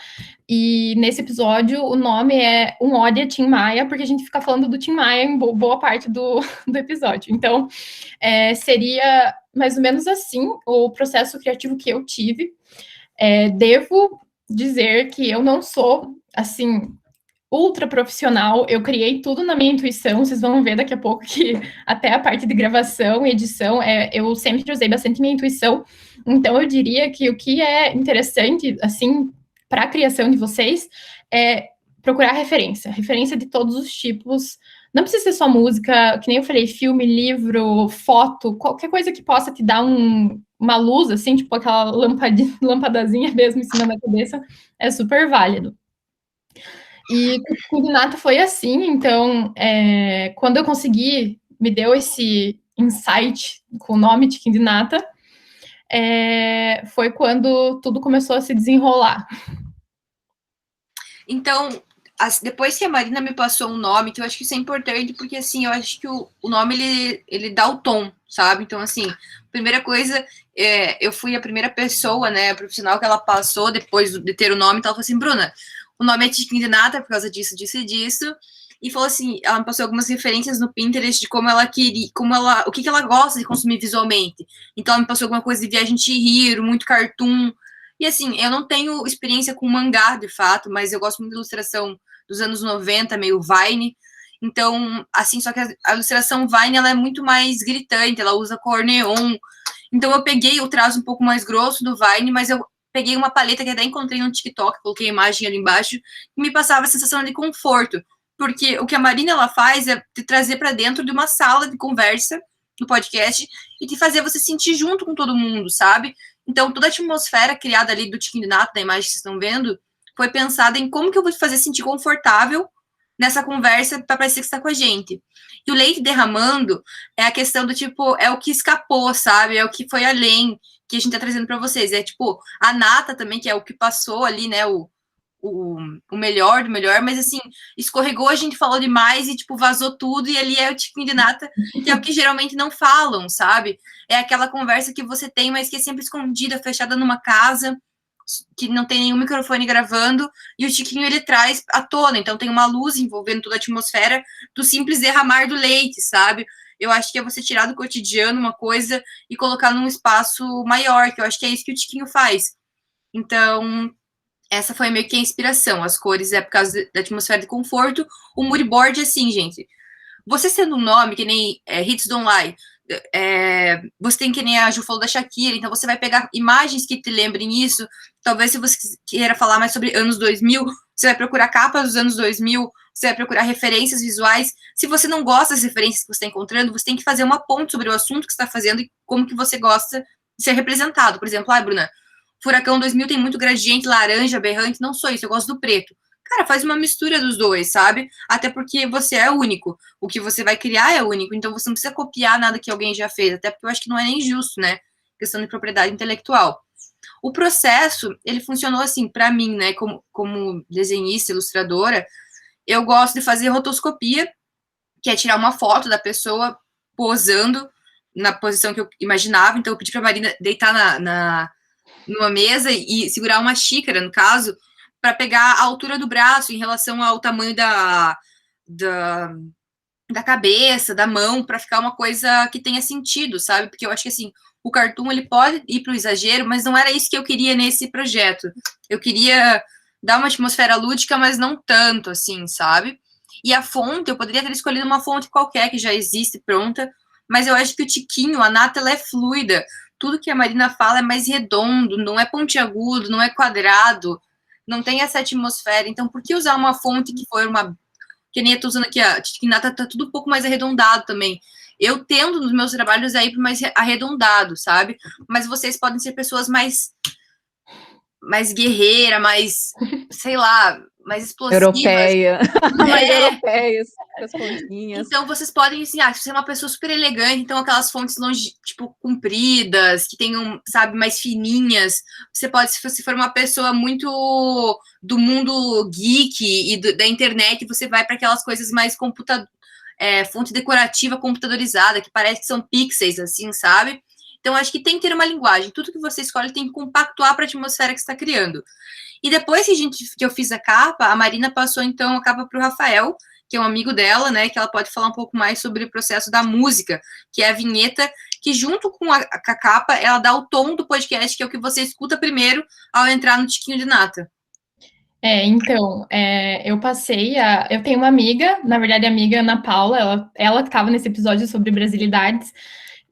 e nesse episódio o nome é Um Ode a Tim Maia, porque a gente fica falando do Tim Maia em boa parte do episódio. Então, seria mais ou menos assim o processo criativo que eu tive. Devo dizer que eu não sou, assim, ultra profissional, eu criei tudo na minha intuição, vocês vão ver daqui a pouco que até a parte de gravação e edição, eu sempre usei bastante minha intuição, Então, eu diria que o que é interessante, assim, para a criação de vocês, é procurar referência de todos os tipos. Não precisa ser só música, que nem eu falei, filme, livro, foto, qualquer coisa que possa te dar uma luz, assim, tipo aquela lampadazinha mesmo em cima da cabeça, é super válido. E com o Gnata foi assim, então, quando eu consegui, me deu esse insight com o nome de Gnata, foi quando tudo começou a se desenrolar. Então, depois que a Marina me passou um nome, que eu acho que isso é importante, porque, assim, eu acho que o nome, ele dá o tom, sabe? Então, assim, primeira coisa, eu fui a primeira pessoa, né, profissional que ela passou, depois de ter o nome, então ela falou assim, Bruna, o nome é Tiquinho de Nata, por causa disso, disso e disso, e falou assim, ela me passou algumas referências no Pinterest de como ela queria, o que ela gosta de consumir visualmente. Então, ela me passou alguma coisa de viagem de Chihiro, muito cartoon. E assim, eu não tenho experiência com mangá, de fato, mas eu gosto muito de ilustração dos anos 90, meio Vine. Então, assim, só que a ilustração Vine, ela é muito mais gritante, ela usa cor neon. Então, eu peguei o traço um pouco mais grosso do Vine, mas eu peguei uma paleta que até encontrei no TikTok, coloquei a imagem ali embaixo, que me passava a sensação de conforto. Porque o que a Marina, ela faz é te trazer para dentro de uma sala de conversa no podcast e te fazer você sentir junto com todo mundo, sabe? Então, toda a atmosfera criada ali do Tiquinho de Nata, da imagem que vocês estão vendo, foi pensada em como que eu vou te fazer sentir confortável nessa conversa para parecer que você está com a gente. E o leite derramando é a questão do tipo, é o que escapou, sabe? É o que foi além que a gente tá trazendo para vocês. É tipo, a nata também, que é o que passou ali, né? O melhor do melhor, mas assim, escorregou, a gente falou demais e, tipo, vazou tudo, e ali é o Tiquinho de Nata, que é o que geralmente não falam, sabe? É aquela conversa que você tem, mas que é sempre escondida, fechada numa casa, que não tem nenhum microfone gravando, e o Tiquinho, ele traz à tona, então tem uma luz envolvendo toda a atmosfera do simples derramar do leite, sabe? Eu acho que é você tirar do cotidiano uma coisa e colocar num espaço maior, que eu acho que é isso que o Tiquinho faz. Então, essa foi meio que a inspiração. As cores é por causa da atmosfera de conforto. O moodboard é assim, gente. Você sendo um nome, que nem Hits Don't Lie, você tem que nem a Ju falou da Shakira, então você vai pegar imagens que te lembrem isso. Talvez se você queira falar mais sobre anos 2000, você vai procurar capas dos anos 2000, você vai procurar referências visuais. Se você não gosta das referências que você está encontrando, você tem que fazer uma ponte sobre o assunto que você está fazendo e como que você gosta de ser representado. Por exemplo, Bruna, Furacão 2000 tem muito gradiente, laranja, berrante, não sou isso, eu gosto do preto. Cara, faz uma mistura dos dois, sabe? Até porque você é único. O que você vai criar é único, então você não precisa copiar nada que alguém já fez, até porque eu acho que não é nem justo, né? Questão de propriedade intelectual. O processo, ele funcionou assim, para mim, né, como desenhista, ilustradora, eu gosto de fazer rotoscopia, que é tirar uma foto da pessoa posando na posição que eu imaginava, então eu pedi pra Marina deitar numa mesa e segurar uma xícara, no caso, para pegar a altura do braço em relação ao tamanho da cabeça, da mão, para ficar uma coisa que tenha sentido, sabe? Porque eu acho que, assim, o cartoon, ele pode ir para o exagero, mas não era isso que eu queria nesse projeto. Eu queria dar uma atmosfera lúdica, mas não tanto, assim, sabe? E a fonte, eu poderia ter escolhido uma fonte qualquer que já existe pronta, mas eu acho que o Tiquinho, a nata, ela é fluida. Tudo que a Marina fala é mais redondo, não é pontiagudo, não é quadrado, não tem essa atmosfera. Então, por que usar uma fonte que foi uma... Que nem eu tô usando aqui, a Tiquinata tá tudo um pouco mais arredondado também. Eu tendo nos meus trabalhos aí para mais arredondado, sabe? Mas vocês podem ser pessoas mais guerreira, mais, sei lá, mais explosivas. Europeia. Mais europeias, com as pontinhas. Então, vocês podem, assim, se você é uma pessoa super elegante, então aquelas fontes longe, tipo, compridas, que tenham, sabe, mais fininhas. Você pode, se você for uma pessoa muito do mundo geek e da internet, você vai para aquelas coisas mais fonte decorativa computadorizada, que parece que são pixels, assim, sabe? Então, acho que tem que ter uma linguagem. Tudo que você escolhe tem que compactuar para a atmosfera que você está criando. E depois que eu fiz a capa, a Marina passou, então, a capa para o Rafael, que é um amigo dela, né, que ela pode falar um pouco mais sobre o processo da música, que é a vinheta, que junto com a capa, ela dá o tom do podcast, que é o que você escuta primeiro ao entrar no Tiquinho de Nata. Então, eu tenho uma amiga, na verdade, a amiga Ana Paula, ela que estava nesse episódio sobre brasilidades,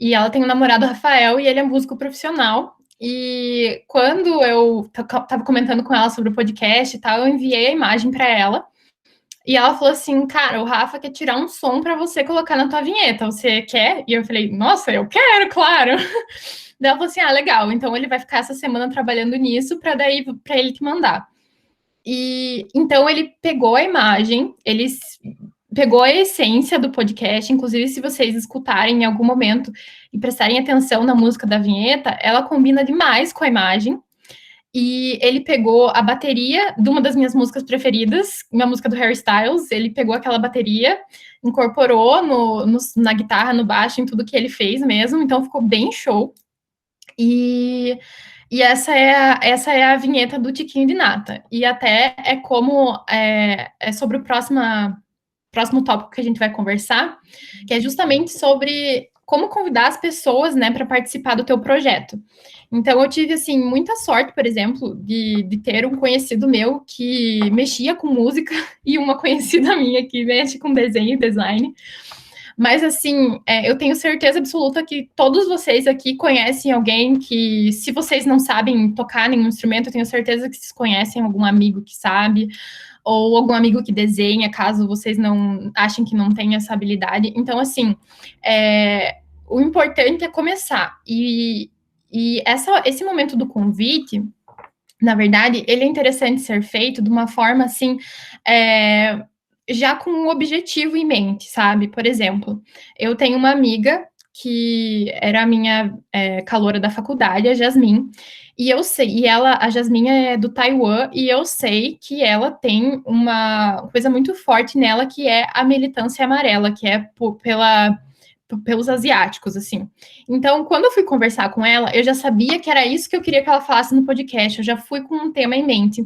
e ela tem um namorado, Rafael, e ele é músico profissional, E quando eu estava comentando com ela sobre o podcast e tal, eu enviei a imagem para ela. E ela falou assim, cara, o Rafa quer tirar um som para você colocar na tua vinheta, você quer? E eu falei, nossa, eu quero, claro. Daí ela falou assim, legal, então ele vai ficar essa semana trabalhando nisso para ele te mandar. E então ele pegou a imagem, ele pegou a essência do podcast, inclusive se vocês escutarem em algum momento e prestarem atenção na música da vinheta, ela combina demais com a imagem. E ele pegou a bateria de uma das minhas músicas preferidas, uma música do Harry Styles, ele pegou aquela bateria, incorporou na guitarra, no baixo, em tudo que ele fez mesmo, então ficou bem show. E essa é a vinheta do Tiquinho de Nata. E até é sobre o próximo tópico que a gente vai conversar, que é justamente sobre como convidar as pessoas, né, para participar do teu projeto. Então, eu tive, assim, muita sorte, por exemplo, de ter um conhecido meu que mexia com música e uma conhecida minha que mexe com desenho e design. Mas, assim, eu tenho certeza absoluta que todos vocês aqui conhecem alguém que, se vocês não sabem tocar nenhum instrumento, eu tenho certeza que vocês conhecem algum amigo que sabe, ou algum amigo que desenha, caso vocês não achem que não tem essa habilidade. Então, assim, o importante é começar. E esse momento do convite, na verdade, ele é interessante ser feito de uma forma, assim, já com um objetivo em mente, sabe? Por exemplo, eu tenho uma amiga que era a minha caloura da faculdade, a Jasmine, e eu sei, a Jasmine é do Taiwan, e eu sei que ela tem uma coisa muito forte nela, que é a militância amarela, que é pelos asiáticos, assim. Então, quando eu fui conversar com ela, eu já sabia que era isso que eu queria que ela falasse no podcast, eu já fui com um tema em mente.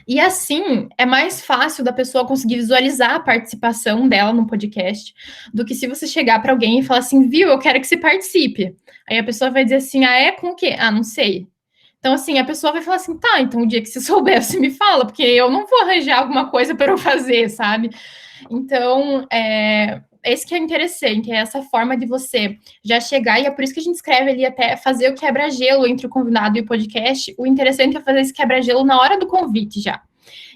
E assim, é mais fácil da pessoa conseguir visualizar a participação dela no podcast do que se você chegar para alguém e falar assim, viu, eu quero que você participe. Aí a pessoa vai dizer assim, com o quê? Não sei. Então, assim, a pessoa vai falar assim, tá, então o dia que você souber, você me fala, porque eu não vou arranjar alguma coisa para eu fazer, sabe? Então, esse que é interessante, é essa forma de você já chegar, e é por isso que a gente escreve ali até fazer o quebra-gelo entre o convidado e o podcast. O interessante é fazer esse quebra-gelo na hora do convite já.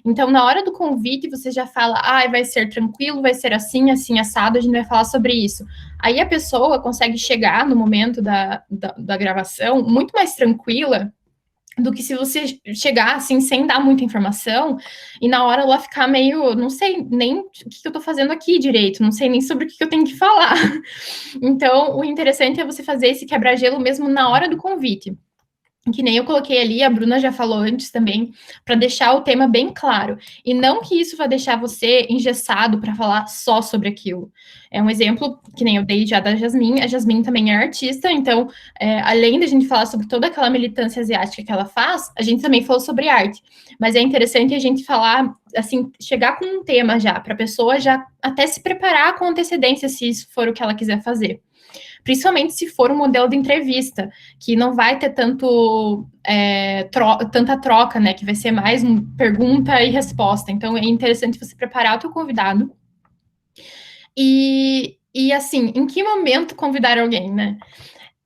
Então, na hora do convite, você já fala, vai ser tranquilo, vai ser assim, assim, assado, a gente vai falar sobre isso. Aí a pessoa consegue chegar no momento da gravação muito mais tranquila do que se você chegar assim sem dar muita informação e na hora ela ficar meio, não sei nem o que eu tô fazendo aqui direito, não sei nem sobre o que eu tenho que falar. Então, o interessante é você fazer esse quebra-gelo mesmo na hora do convite. Que nem eu coloquei ali, a Bruna já falou antes também, para deixar o tema bem claro. E não que isso vai deixar você engessado para falar só sobre aquilo. É um exemplo que nem eu dei já da Jasmine. A Jasmine também é artista, então, além da gente falar sobre toda aquela militância asiática que ela faz, a gente também falou sobre arte. Mas é interessante a gente falar, assim, chegar com um tema já, para a pessoa já até se preparar com antecedência, se isso for o que ela quiser fazer. Principalmente se for um modelo de entrevista, que não vai ter tanta troca, né? Que vai ser mais pergunta e resposta. Então, é interessante você preparar o teu convidado. E assim, em que momento convidar alguém, né?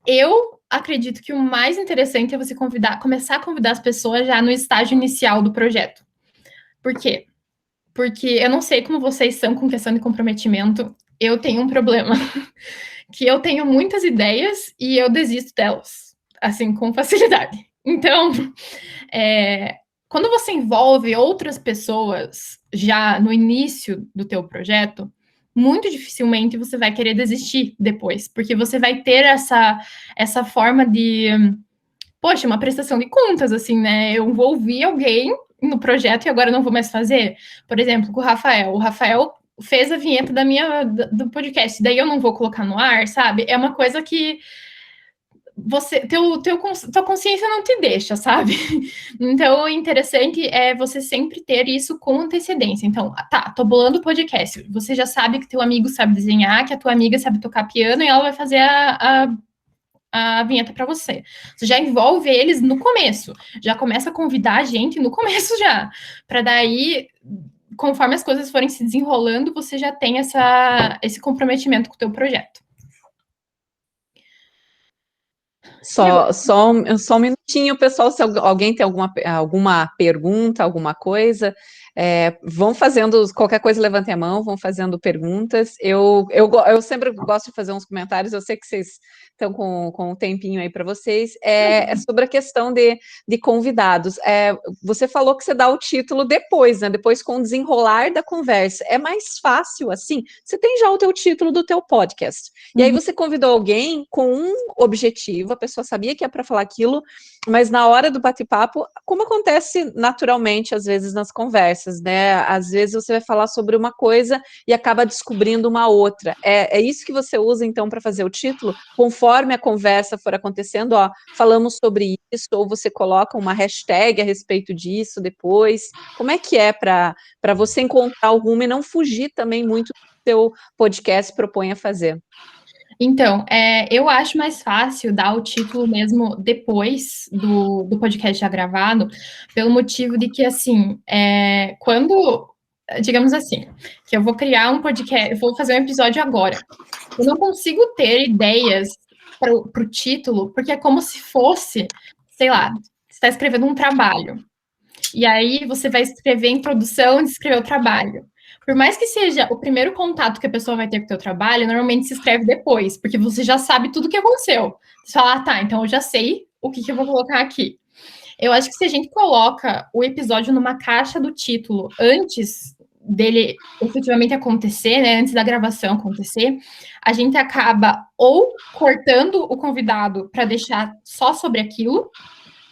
Eu acredito que o mais interessante é você começar a convidar as pessoas já no estágio inicial do projeto. Por quê? Porque eu não sei como vocês são com questão de comprometimento. Eu tenho um problema. Que eu tenho muitas ideias e eu desisto delas, assim, com facilidade. Então, quando você envolve outras pessoas já no início do teu projeto, muito dificilmente você vai querer desistir depois, porque você vai ter essa forma de, poxa, uma prestação de contas, assim, né? Eu vou ouvir alguém no projeto e agora não vou mais fazer. Por exemplo, com o Rafael. O Rafael fez a vinheta do podcast, daí eu não vou colocar no ar, sabe? É uma coisa que tua consciência não te deixa, sabe? Então, o interessante é você sempre ter isso com antecedência. Então, tô bolando o podcast. Você já sabe que teu amigo sabe desenhar, que a tua amiga sabe tocar piano e ela vai fazer a vinheta para você. Você já envolve eles no começo. Já começa a convidar a gente no começo já. Para daí, conforme as coisas forem se desenrolando, você já tem esse comprometimento com o teu projeto. Só um minutinho, pessoal, se alguém tem alguma pergunta, alguma coisa, vão fazendo, qualquer coisa, levantem a mão, vão fazendo perguntas. Eu sempre gosto de fazer uns comentários, eu sei que vocês estão com um tempinho aí para vocês, é sobre a questão de convidados. Você falou que você dá o título depois, né? Depois, com o desenrolar da conversa. É mais fácil assim? Você tem já o teu título do teu podcast. E aí você convidou alguém com um objetivo, a pessoa sabia que é para falar aquilo, mas na hora do bate-papo, como acontece naturalmente, às vezes, nas conversas, né? Às vezes você vai falar sobre uma coisa e acaba descobrindo uma outra. É isso que você usa, então, para fazer o título? Conforme a conversa for acontecendo, falamos sobre isso, ou você coloca uma hashtag a respeito disso depois. Como é que é para você encontrar alguma e não fugir também muito do que o seu podcast propõe a fazer? Então, eu acho mais fácil dar o título mesmo depois do podcast já gravado, pelo motivo de que, assim, quando, digamos assim, que eu vou criar um podcast, vou fazer um episódio agora, eu não consigo ter ideias para o título, porque é como se fosse, sei lá, você está escrevendo um trabalho, e aí você vai escrever em produção de escrever o trabalho. Por mais que seja o primeiro contato que a pessoa vai ter com o teu trabalho, normalmente se escreve depois, porque você já sabe tudo o que aconteceu. Você fala, tá, então eu já sei o que eu vou colocar aqui. Eu acho que se a gente coloca o episódio numa caixa do título antes dele efetivamente acontecer, né, antes da gravação acontecer, a gente acaba ou cortando o convidado para deixar só sobre aquilo,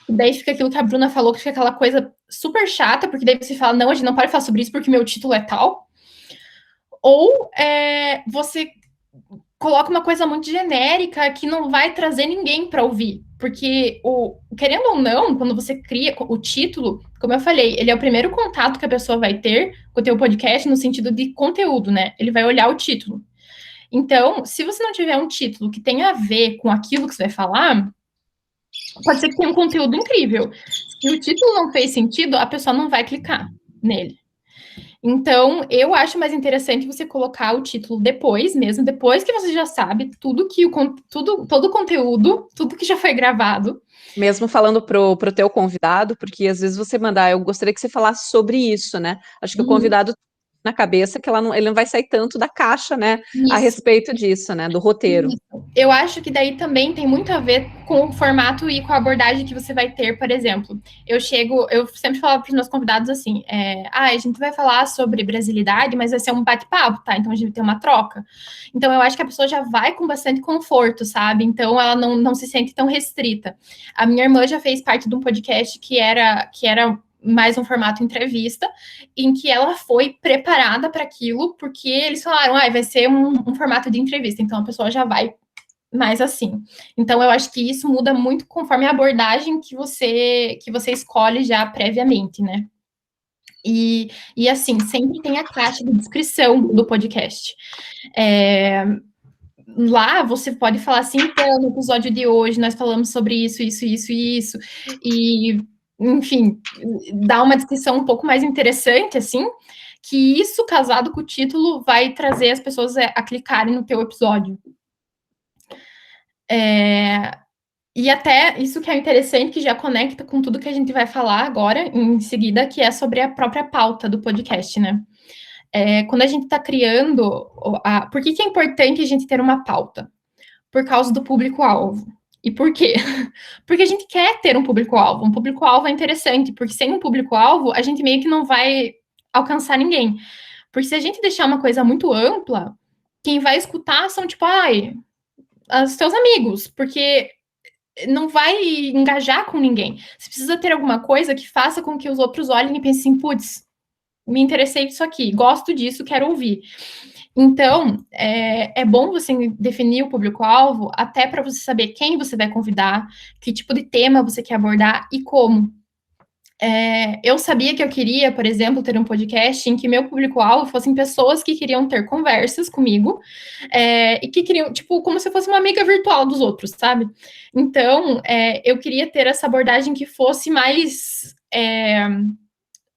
e daí fica aquilo que a Bruna falou, que fica aquela coisa super chata, porque daí você fala, não, a gente não pode falar sobre isso porque meu título é tal. Ou você coloca uma coisa muito genérica que não vai trazer ninguém para ouvir. Porque, querendo ou não, quando você cria o título, como eu falei, ele é o primeiro contato que a pessoa vai ter com o teu podcast no sentido de conteúdo, né? Ele vai olhar o título. Então, se você não tiver um título que tenha a ver com aquilo que você vai falar, pode ser que tenha um conteúdo incrível. Se o título não fez sentido, a pessoa não vai clicar nele. Então, eu acho mais interessante você colocar o título depois mesmo, depois que você já sabe todo o conteúdo, tudo que já foi gravado. Mesmo falando pro teu convidado, porque às vezes você mandar, eu gostaria que você falasse sobre isso, né? Acho que o convidado na cabeça que ele não vai sair tanto da caixa, né? Isso. A respeito disso, né? Do roteiro. Isso. Eu acho que daí também tem muito a ver com o formato e com a abordagem que você vai ter, por exemplo. Eu sempre falo para os meus convidados assim, a gente vai falar sobre brasilidade, mas vai ser um bate-papo, tá? Então a gente vai ter uma troca. Então eu acho que a pessoa já vai com bastante conforto, sabe? Então ela não se sente tão restrita. A minha irmã já fez parte de um podcast que era mais um formato entrevista, em que ela foi preparada para aquilo, porque eles falaram, vai ser um formato de entrevista, então a pessoa já vai mais assim. Então, eu acho que isso muda muito conforme a abordagem que você escolhe já previamente, né? E assim, sempre tem a caixa de descrição do podcast. Lá você pode falar assim, então, no episódio de hoje nós falamos sobre isso, e enfim, dá uma descrição um pouco mais interessante, assim, que isso, casado com o título, vai trazer as pessoas a clicarem no teu episódio. E até isso que é interessante, que já conecta com tudo que a gente vai falar agora, em seguida, que é sobre a própria pauta do podcast, né? Quando a gente está criando... Por que é importante a gente ter uma pauta? Por causa do público-alvo. E por quê? Porque a gente quer ter um público-alvo. Um público-alvo é interessante, porque sem um público-alvo, a gente meio que não vai alcançar ninguém. Porque se a gente deixar uma coisa muito ampla, quem vai escutar são, tipo, os teus amigos, porque não vai engajar com ninguém. Você precisa ter alguma coisa que faça com que os outros olhem e pensem, putz, me interessei nisso aqui, gosto disso, quero ouvir. Então, é bom você definir o público-alvo até para você saber quem você vai convidar, que tipo de tema você quer abordar e como. Eu sabia que eu queria, por exemplo, ter um podcast em que meu público-alvo fossem pessoas que queriam ter conversas comigo e que queriam, tipo, como se fosse uma amiga virtual dos outros, sabe? Então, eu queria ter essa abordagem que fosse mais...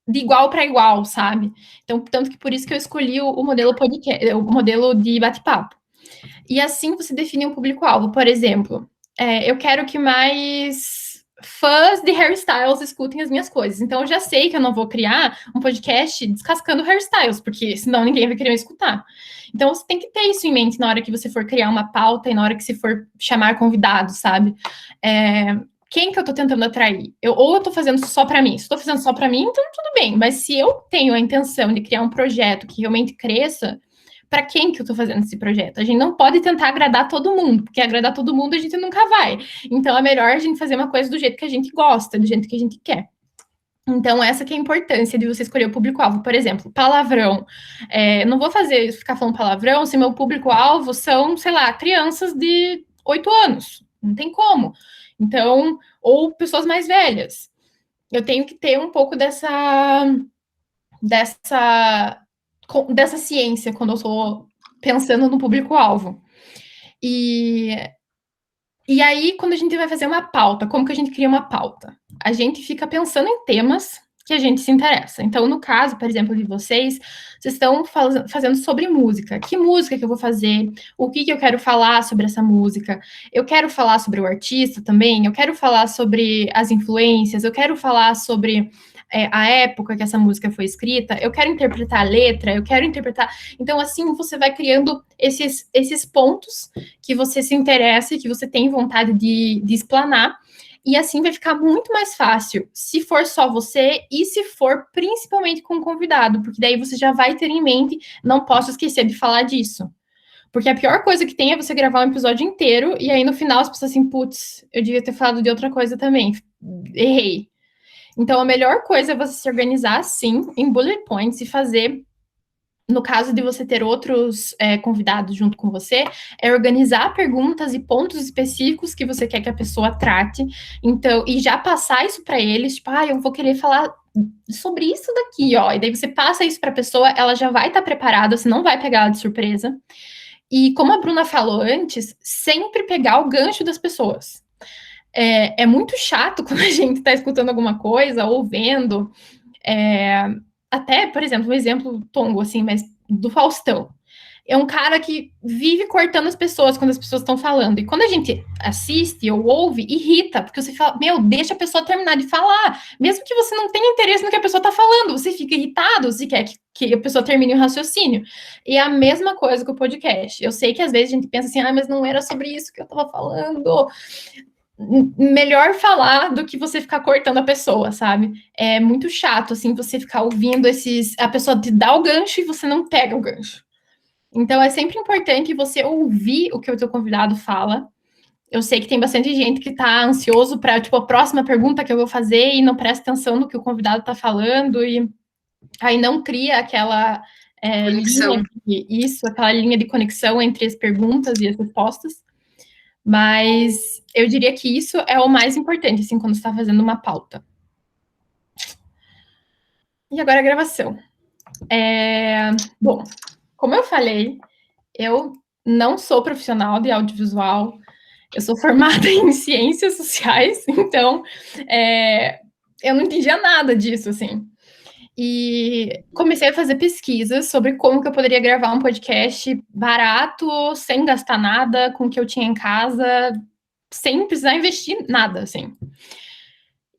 de igual para igual, sabe? Então, tanto que por isso que eu escolhi o modelo podcast, o modelo de bate-papo. E assim você define um público-alvo. Por exemplo, eu quero que mais fãs de hairstyles escutem as minhas coisas. Então, eu já sei que eu não vou criar um podcast descascando hairstyles, porque senão ninguém vai querer me escutar. Então, você tem que ter isso em mente na hora que você for criar uma pauta e na hora que você for chamar convidados, sabe? Quem que eu tô tentando atrair? Ou eu tô fazendo só para mim? Se eu tô fazendo só para mim, então tudo bem. Mas se eu tenho a intenção de criar um projeto que realmente cresça, para quem que eu tô fazendo esse projeto? A gente não pode tentar agradar todo mundo, porque agradar todo mundo a gente nunca vai. Então é melhor a gente fazer uma coisa do jeito que a gente gosta, do jeito que a gente quer. Então, essa que é a importância de você escolher o público-alvo. Por exemplo, palavrão. Não vou ficar falando palavrão se meu público-alvo são, sei lá, crianças de 8 anos. Não tem como. Então, ou pessoas mais velhas. Eu tenho que ter um pouco dessa ciência quando eu estou pensando no público-alvo. E aí, quando a gente vai fazer uma pauta, como que a gente cria uma pauta? A gente fica pensando em temas que a gente se interessa. Então, no caso, por exemplo, de vocês estão fazendo sobre música. Que música que eu vou fazer? O que eu quero falar sobre essa música? Eu quero falar sobre o artista também? Eu quero falar sobre as influências? Eu quero falar sobre a época que essa música foi escrita? Eu quero interpretar a letra? Eu quero interpretar... Então, assim, você vai criando esses pontos que você se interessa e que você tem vontade de explanar. E assim vai ficar muito mais fácil se for só você e se for principalmente com um convidado, porque daí você já vai ter em mente, não posso esquecer de falar disso. Porque a pior coisa que tem é você gravar um episódio inteiro e aí no final as pessoas assim, putz, eu devia ter falado de outra coisa também, errei. Então a melhor coisa é você se organizar assim, em bullet points e fazer... No caso de você ter outros convidados junto com você, é organizar perguntas e pontos específicos que você quer que a pessoa trate, então, e já passar isso para eles, tipo, eu vou querer falar sobre isso daqui, ó, e daí você passa isso para a pessoa, ela já vai estar preparada, você não vai pegar ela de surpresa, e como a Bruna falou antes, sempre pegar o gancho das pessoas. É muito chato quando a gente está escutando alguma coisa, ou vendo, até, por exemplo, um exemplo tongo, assim, mas do Faustão. É um cara que vive cortando as pessoas quando as pessoas estão falando. E quando a gente assiste ou ouve, irrita, porque você fala, deixa a pessoa terminar de falar. Mesmo que você não tenha interesse no que a pessoa está falando, você fica irritado, você quer que a pessoa termine o raciocínio. E é a mesma coisa com o podcast. Eu sei que às vezes a gente pensa assim, mas não era sobre isso que eu estava falando. Melhor falar do que você ficar cortando a pessoa, sabe? É muito chato, assim, você ficar ouvindo a pessoa te dá o gancho e você não pega o gancho. Então, é sempre importante você ouvir o que o teu convidado fala. Eu sei que tem bastante gente que tá ansioso para, tipo, a próxima pergunta que eu vou fazer e não presta atenção no que o convidado tá falando e aí não cria aquela aquela linha de conexão entre as perguntas e as respostas. Mas eu diria que isso é o mais importante, assim, quando você está fazendo uma pauta. E agora a gravação. Bom, como eu falei, eu não sou profissional de audiovisual, eu sou formada em ciências sociais, então eu não entendia nada disso, assim. E comecei a fazer pesquisas sobre como que eu poderia gravar um podcast barato, sem gastar nada, com o que eu tinha em casa, sem precisar investir nada, assim.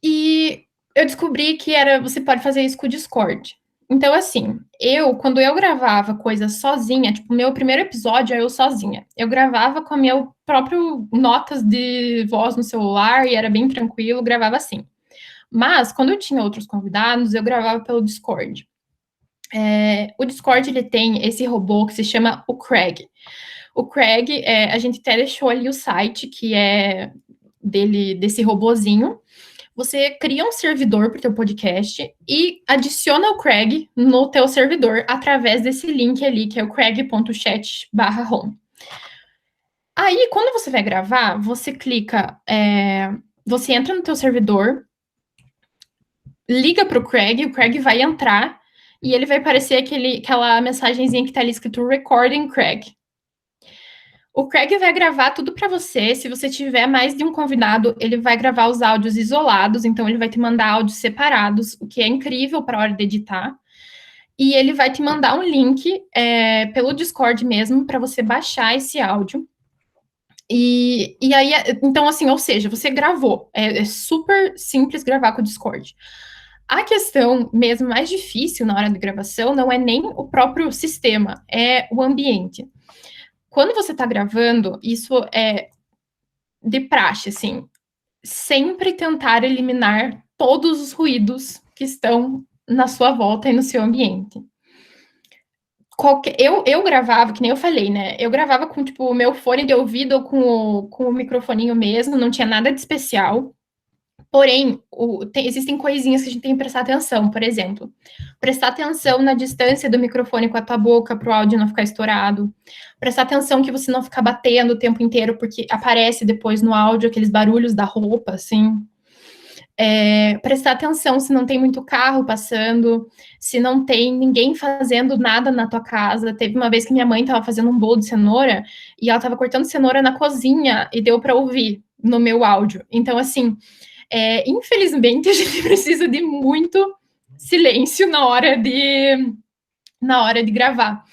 E eu descobri que você pode fazer isso com o Discord. Então, assim, quando eu gravava coisas sozinha, tipo, meu primeiro episódio eu sozinha. Eu gravava com a meu próprio notas de voz no celular e era bem tranquilo, gravava assim. Mas, quando eu tinha outros convidados, eu gravava pelo Discord. O Discord, ele tem esse robô que se chama o Craig. O Craig, a gente até deixou ali o site, que é desse robozinho. Você cria um servidor para o teu podcast e adiciona o Craig no teu servidor através desse link ali, que é o craig.chat/home. Aí, quando você vai gravar, você clica, você entra no teu servidor, liga para o Craig vai entrar e ele vai aparecer aquela mensagenzinha que está ali escrito Recording Craig. O Craig vai gravar tudo para você. Se você tiver mais de um convidado, ele vai gravar os áudios isolados, então ele vai te mandar áudios separados, o que é incrível para a hora de editar. E ele vai te mandar um link pelo Discord mesmo para você baixar esse áudio. E aí, então, assim, ou seja, você gravou. É super simples gravar com o Discord. A questão mesmo mais difícil na hora da gravação não é nem o próprio sistema, é o ambiente. Quando você está gravando, isso é de praxe, assim, sempre tentar eliminar todos os ruídos que estão na sua volta e no seu ambiente. Eu gravava, que nem eu falei, né? Eu gravava com, tipo, o meu fone de ouvido ou com o microfoninho mesmo, não tinha nada de especial. Porém, existem coisinhas que a gente tem que prestar atenção. Por exemplo, prestar atenção na distância do microfone com a tua boca para o áudio não ficar estourado. Prestar atenção que você não ficar batendo o tempo inteiro, porque aparece depois no áudio aqueles barulhos da roupa, assim. Prestar atenção se não tem muito carro passando, se não tem ninguém fazendo nada na tua casa. Teve uma vez que minha mãe estava fazendo um bolo de cenoura e ela estava cortando cenoura na cozinha e deu para ouvir no meu áudio. Então, assim, infelizmente, a gente precisa de muito silêncio na hora de gravar.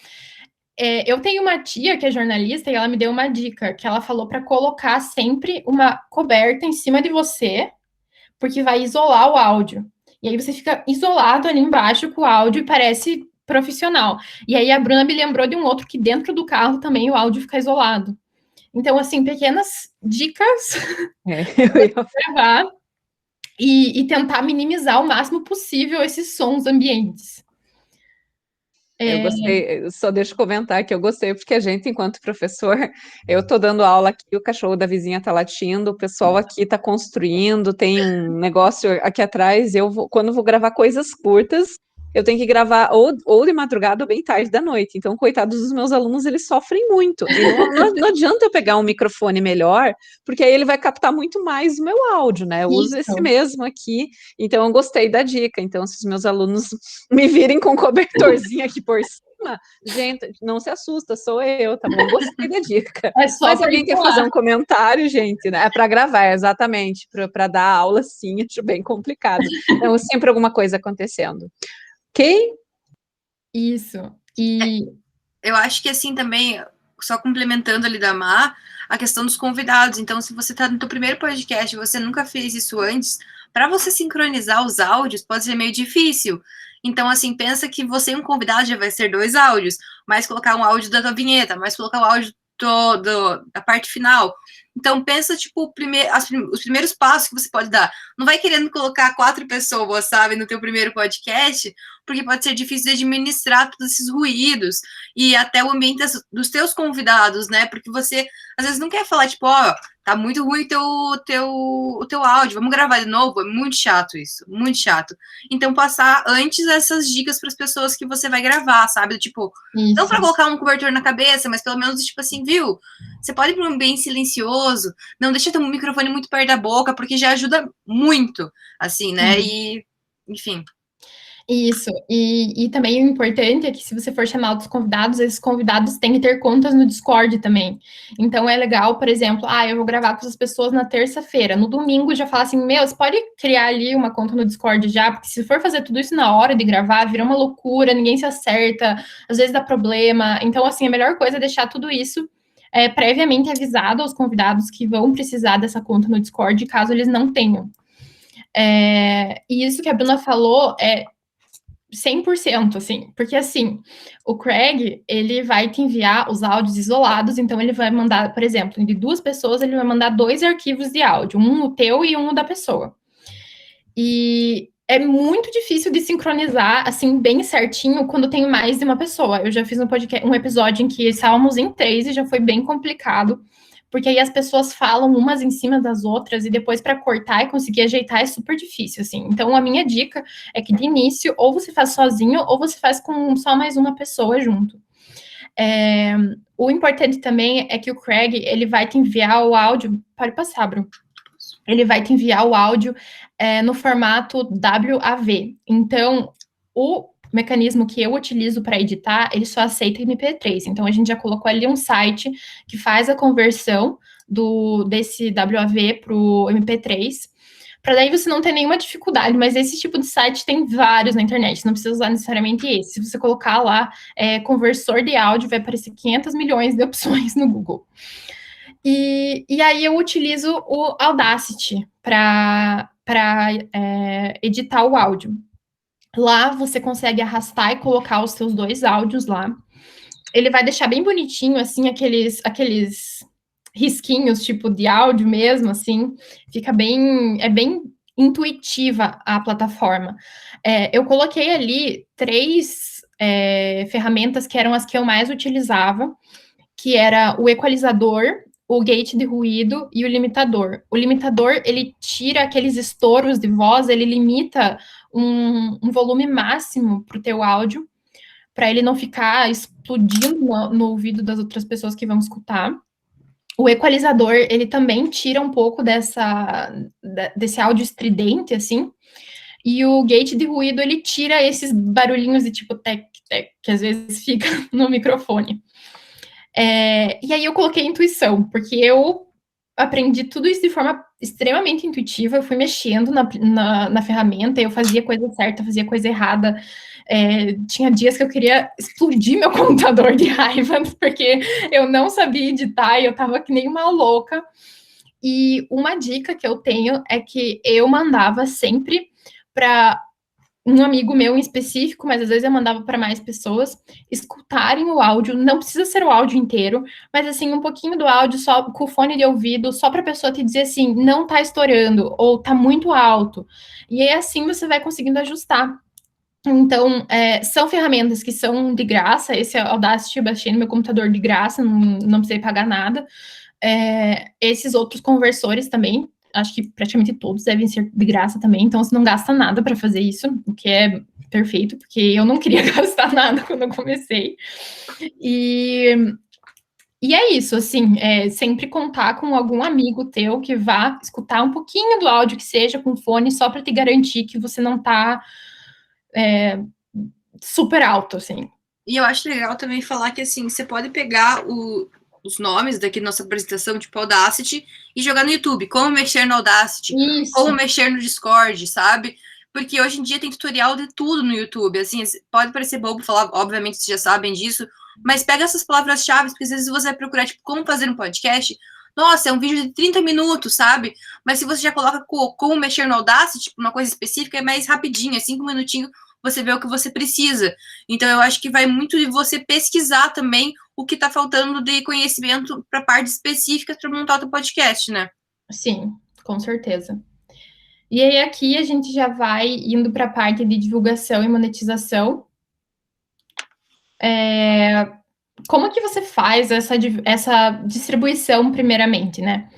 Eu tenho uma tia que é jornalista e ela me deu uma dica, que ela falou para colocar sempre uma coberta em cima de você, porque vai isolar o áudio. E aí você fica isolado ali embaixo com o áudio e parece profissional. E aí a Bruna me lembrou de um outro que dentro do carro também o áudio fica isolado. Então, assim, pequenas dicas para gravar e tentar minimizar o máximo possível esses sons ambientes. Eu gostei, só deixa eu comentar que eu gostei, porque a gente, enquanto professor, eu tô dando aula aqui, o cachorro da vizinha tá latindo, o pessoal aqui tá construindo, tem um negócio aqui atrás, quando vou gravar coisas curtas, eu tenho que gravar ou de madrugada ou bem tarde da noite. Então, coitados dos meus alunos, eles sofrem muito. E não adianta eu pegar um microfone melhor, porque aí ele vai captar muito mais o meu áudio, né? Eu uso esse mesmo aqui, então eu gostei da dica. Então, se os meus alunos me virem com um cobertorzinho aqui por cima, gente, não se assusta, sou eu, tá bom? Gostei da dica. Mas alguém quer fazer um comentário, gente, né? É para gravar, exatamente, para dar aula, sim, acho bem complicado. Então, sempre alguma coisa acontecendo. Ok? Isso. E eu acho que assim também, só complementando ali da Má, a questão dos convidados. Então, se você está no teu primeiro podcast e você nunca fez isso antes, para você sincronizar os áudios pode ser meio difícil. Então, assim, pensa que você e um convidado já vai ser 2 áudios, mais colocar um áudio da tua vinheta, mais colocar o áudio da parte final. Então, pensa, tipo, os primeiros passos que você pode dar. Não vai querendo colocar 4 pessoas, sabe, no teu primeiro podcast, porque pode ser difícil de administrar todos esses ruídos e até o ambiente dos teus convidados, né? Porque você, às vezes, não quer falar, tipo, ó, tá muito ruim o teu áudio, vamos gravar de novo. É muito chato isso, muito chato. Então, passar antes essas dicas para as pessoas que você vai gravar, sabe? Tipo, isso. Não para colocar um cobertor na cabeça, mas pelo menos, tipo assim, viu? Você pode ir para um ambiente silencioso, não deixa ter um microfone muito perto da boca, porque já ajuda muito, assim, né? E, enfim. Isso, e também o importante é que se você for chamar outros convidados, esses convidados têm que ter contas no Discord também. Então é legal, por exemplo, eu vou gravar com essas pessoas na terça-feira, no domingo já fala assim, você pode criar ali uma conta no Discord já, porque se for fazer tudo isso na hora de gravar, vira uma loucura, ninguém se acerta, às vezes dá problema. Então, assim, a melhor coisa é deixar tudo isso previamente avisado aos convidados que vão precisar dessa conta no Discord, caso eles não tenham. E isso que a Bruna falou é 100%, assim, porque assim, o Craig, ele vai te enviar os áudios isolados, então ele vai mandar, por exemplo, de 2 pessoas, ele vai mandar 2 arquivos de áudio, um o teu e um da pessoa. E é muito difícil de sincronizar, assim, bem certinho, quando tem mais de uma pessoa. Eu já fiz um episódio em que estávamos em 3 e já foi bem complicado, porque aí as pessoas falam umas em cima das outras e depois para cortar e conseguir ajeitar é super difícil, assim. Então, a minha dica é que de início, ou você faz sozinho, ou você faz com só mais uma pessoa junto. O importante também é que o Craig, ele vai te enviar o áudio... Pode passar, Bruno. Ele vai te enviar o áudio no formato WAV. Então, o mecanismo que eu utilizo para editar, ele só aceita MP3. Então, a gente já colocou ali um site que faz a conversão desse WAV para o MP3, para daí você não ter nenhuma dificuldade, mas esse tipo de site tem vários na internet, não precisa usar necessariamente esse. Se você colocar lá, conversor de áudio, vai aparecer 500 milhões de opções no Google. E aí eu utilizo o Audacity para editar o áudio. Lá você consegue arrastar e colocar os seus 2 áudios lá. Ele vai deixar bem bonitinho, assim, aqueles risquinhos, tipo, de áudio mesmo, assim. Fica bem... É bem intuitiva a plataforma. Eu coloquei ali 3 ferramentas que eram as que eu mais utilizava, que era o equalizador, o gate de ruído e o limitador. O limitador, ele tira aqueles estouros de voz, ele limita um volume máximo para o teu áudio, para ele não ficar explodindo no ouvido das outras pessoas que vão escutar. O equalizador, ele também tira um pouco desse áudio estridente, assim, e o gate de ruído, ele tira esses barulhinhos de tipo tec, tec, que às vezes fica no microfone. E aí eu coloquei intuição, porque eu aprendi tudo isso de forma extremamente intuitiva, eu fui mexendo na ferramenta, eu fazia coisa certa, fazia coisa errada, tinha dias que eu queria explodir meu computador de raiva, porque eu não sabia editar e eu tava que nem uma louca. E uma dica que eu tenho é que eu mandava sempre para um amigo meu em específico, mas às vezes eu mandava para mais pessoas escutarem o áudio, não precisa ser o áudio inteiro, mas assim, um pouquinho do áudio só com o fone de ouvido, só para a pessoa te dizer assim, não tá estourando, ou tá muito alto. E aí assim você vai conseguindo ajustar. Então, são ferramentas que são de graça, esse Audacity eu baixei no meu computador de graça, não precisei pagar nada. Esses outros conversores também, acho que praticamente todos devem ser de graça também, então você não gasta nada para fazer isso, o que é perfeito, porque eu não queria gastar nada quando eu comecei. E é isso, assim, sempre contar com algum amigo teu que vá escutar um pouquinho do áudio que seja com fone, só para te garantir que você não tá super alto, assim. E eu acho legal também falar que, assim, você pode pegar os nomes daqui da nossa apresentação, tipo Audacity, e jogar no YouTube. Como mexer no Audacity, Isso. como mexer no Discord, sabe? Porque hoje em dia tem tutorial de tudo no YouTube. Assim, pode parecer bobo falar, obviamente vocês já sabem disso, mas pega essas palavras-chave, porque às vezes você vai procurar, tipo, como fazer um podcast. Nossa, é um vídeo de 30 minutos, sabe? Mas se você já coloca como mexer no Audacity, tipo, uma coisa específica, é mais rapidinho, é 5 minutinhos, você vê o que você precisa. Então, eu acho que vai muito de você pesquisar também o que está faltando de conhecimento para partes específicas para montar o teu podcast, né? Sim, com certeza. E aí, aqui a gente já vai indo para a parte de divulgação e monetização. Como que você faz essa distribuição, primeiramente, né?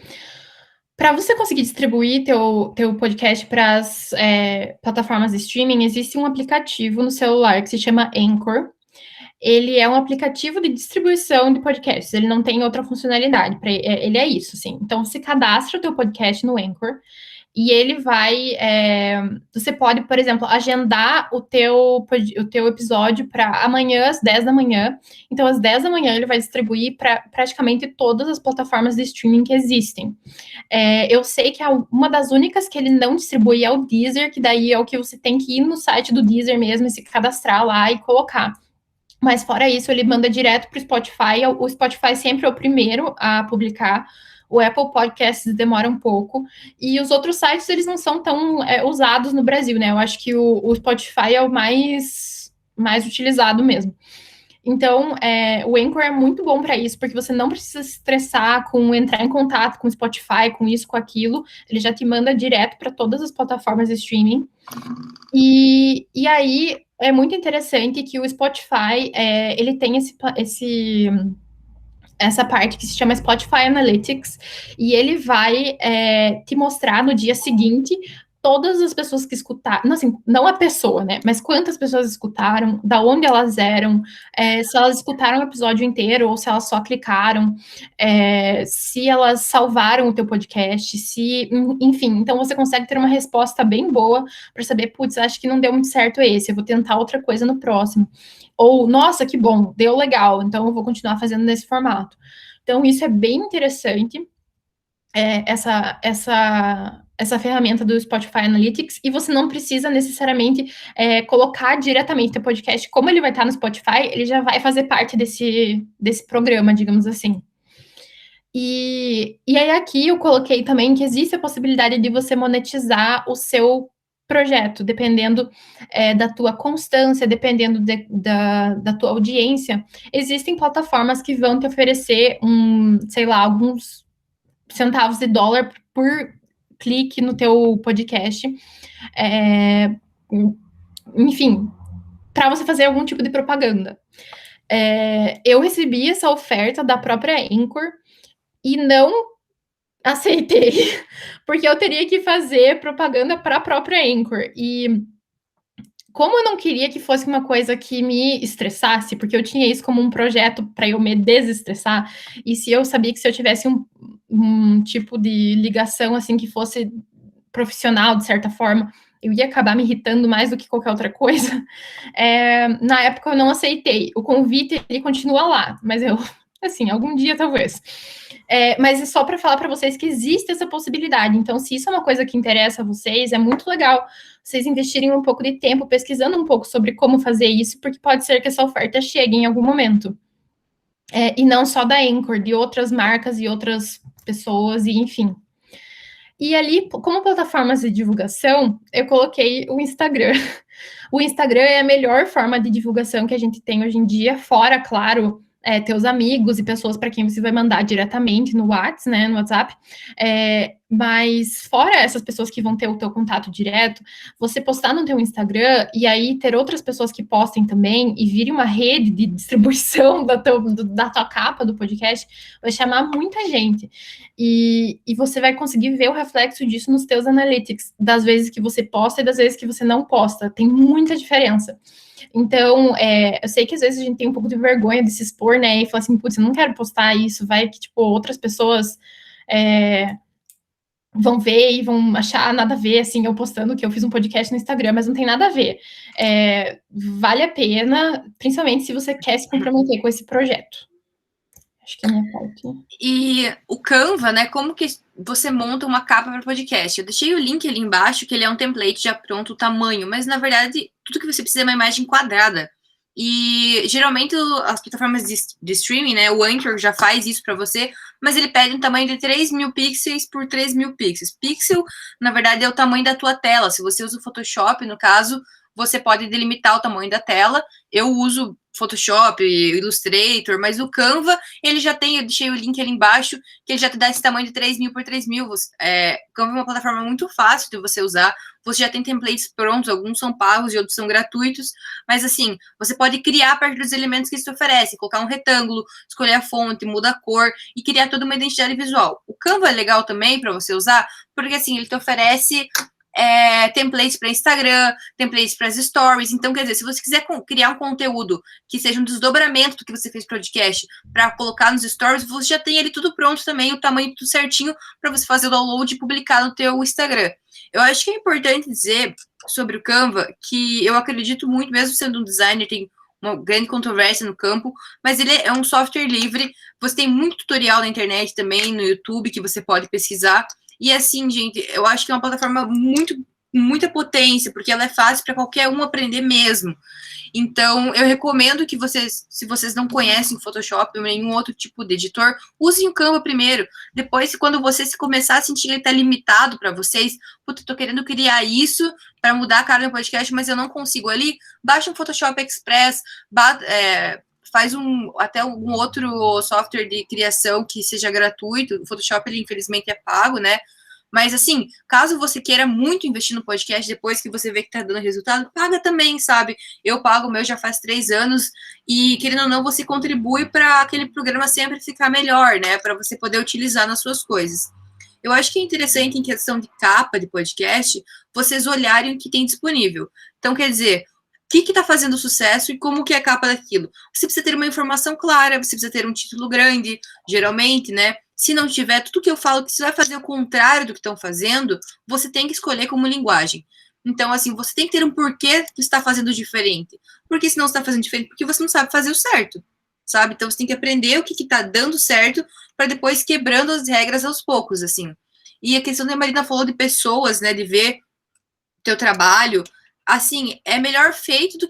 Para você conseguir distribuir teu podcast para as plataformas de streaming, existe um aplicativo no celular que se chama Anchor. Ele é um aplicativo de distribuição de podcasts, ele não tem outra funcionalidade, ele é isso, sim. Então, você cadastra o teu podcast no Anchor, e ele vai... você pode, por exemplo, agendar o teu episódio para amanhã, às 10 da manhã. Então, às 10 da manhã, ele vai distribuir para praticamente todas as plataformas de streaming que existem. Eu sei que uma das únicas que ele não distribui é o Deezer, que daí é o que você tem que ir no site do Deezer mesmo e se cadastrar lá e colocar. Mas fora isso, ele manda direto para o Spotify. O Spotify sempre é o primeiro a publicar. O Apple Podcasts demora um pouco. E os outros sites, eles não são tão usados no Brasil, né? Eu acho que o Spotify é o mais utilizado mesmo. Então, o Anchor é muito bom para isso, porque você não precisa se estressar com entrar em contato com o Spotify, com isso, com aquilo. Ele já te manda direto para todas as plataformas de streaming. E aí, é muito interessante que o Spotify, ele tem essa parte que se chama Spotify Analytics, e ele vai te mostrar no dia seguinte todas as pessoas que escutaram, não, assim, não a pessoa, né, mas quantas pessoas escutaram, da onde elas eram, se elas escutaram o episódio inteiro ou se elas só clicaram, se elas salvaram o teu podcast, enfim, então você consegue ter uma resposta bem boa para saber, putz, acho que não deu muito certo esse, eu vou tentar outra coisa no próximo. Ou, nossa, que bom, deu legal, então eu vou continuar fazendo nesse formato. Então, isso é bem interessante, essa ferramenta do Spotify Analytics, e você não precisa necessariamente colocar diretamente o podcast. Como ele vai estar no Spotify, ele já vai fazer parte desse programa, digamos assim. E aí aqui eu coloquei também que existe a possibilidade de você monetizar o seu projeto, dependendo da tua constância, dependendo da tua audiência. Existem plataformas que vão te oferecer sei lá, alguns centavos de dólar por clique no teu podcast. Enfim, para você fazer algum tipo de propaganda. Eu recebi essa oferta da própria Anchor e não aceitei, porque eu teria que fazer propaganda para a própria Anchor. E como eu não queria que fosse uma coisa que me estressasse, porque eu tinha isso como um projeto para eu me desestressar, e se eu sabia que se eu tivesse um tipo de ligação assim que fosse profissional, de certa forma, eu ia acabar me irritando mais do que qualquer outra coisa. Na época eu não aceitei. O convite ele continua lá, mas eu, assim, algum dia talvez. Mas é só para falar para vocês que existe essa possibilidade. Então, se isso é uma coisa que interessa a vocês, é muito legal vocês investirem um pouco de tempo pesquisando um pouco sobre como fazer isso, porque pode ser que essa oferta chegue em algum momento. E não só da Anchor, de outras marcas e outras pessoas, e enfim. E ali, como plataformas de divulgação, eu coloquei o Instagram. O Instagram é a melhor forma de divulgação que a gente tem hoje em dia, fora, claro, teus amigos e pessoas para quem você vai mandar diretamente no WhatsApp, né, no WhatsApp. Mas fora essas pessoas que vão ter o teu contato direto, você postar no teu Instagram e aí ter outras pessoas que postem também e vire uma rede de distribuição da tua capa do podcast, vai chamar muita gente. E você vai conseguir ver o reflexo disso nos teus analytics, das vezes que você posta e das vezes que você não posta. Tem muita diferença. Então, eu sei que às vezes a gente tem um pouco de vergonha de se expor, né? E falar assim, putz, eu não quero postar isso, vai que, tipo, outras pessoas vão ver e vão achar nada a ver, assim, eu postando que eu fiz um podcast no Instagram, mas não tem nada a ver. Vale a pena, principalmente se você quer se comprometer com esse projeto. Acho que é a minha parte. E o Canva, né? Como que você monta uma capa para podcast? Eu deixei o link ali embaixo, que ele é um template já pronto, o tamanho, mas na verdade tudo que você precisa é uma imagem quadrada. E geralmente as plataformas de streaming, né? O Anchor já faz isso para você, mas ele pede um tamanho de 3.000 pixels por 3.000 pixels. Pixel, na verdade, é o tamanho da tua tela. Se você usa o Photoshop, no caso, você pode delimitar o tamanho da tela. Eu uso Photoshop, Illustrator, mas o Canva, ele já tem, eu deixei o link ali embaixo, que ele já te dá esse tamanho de 3.000 por 3.000. Canva é uma plataforma muito fácil de você usar, você já tem templates prontos, alguns são pagos e outros são gratuitos, mas assim, você pode criar a partir dos elementos que isso te oferece, colocar um retângulo, escolher a fonte, muda a cor e criar toda uma identidade visual. O Canva é legal também para você usar, porque assim, ele te oferece templates para Instagram, templates para as stories. Então, quer dizer, se você quiser criar um conteúdo que seja um desdobramento do que você fez podcast para colocar nos stories, você já tem ele tudo pronto também, o tamanho tudo certinho para você fazer o download e publicar no teu Instagram. Eu acho que é importante dizer sobre o Canva que eu acredito muito, mesmo sendo um designer, tem uma grande controvérsia no campo, mas ele é um software livre. Você tem muito tutorial na internet também, no YouTube, que você pode pesquisar. E assim, gente, eu acho que é uma plataforma muita potência, porque ela é fácil para qualquer um aprender mesmo. Então, eu recomendo que vocês, se vocês não conhecem Photoshop ou nenhum outro tipo de editor, usem o Canva primeiro. Depois, quando vocês começar a sentir que ele está limitado para vocês, puta, eu tô querendo criar isso para mudar a cara do podcast, mas eu não consigo ali, baixa um Photoshop Express, faz até algum outro software de criação que seja gratuito. O Photoshop, ele infelizmente é pago, né? Mas assim, caso você queira muito investir no podcast, depois que você vê que tá dando resultado, paga também, sabe? Eu pago o meu já faz 3 anos e, querendo ou não, você contribui para aquele programa sempre ficar melhor, né? Para você poder utilizar nas suas coisas. Eu acho que é interessante, em questão de capa de podcast, vocês olharem o que tem disponível. Então, quer dizer, o que está fazendo sucesso e como que é a capa daquilo. Você precisa ter uma informação clara, você precisa ter um título grande, geralmente, né? Se não tiver, tudo que eu falo que você vai fazer o contrário do que estão fazendo, você tem que escolher como linguagem. Então, assim, você tem que ter um porquê que está fazendo diferente. Porque se não está fazendo diferente, porque você não sabe fazer o certo, sabe? Então, você tem que aprender o que está dando certo para depois quebrando as regras aos poucos, assim. E a questão da Marina falou de pessoas, né, de ver teu trabalho. assim, é melhor feito do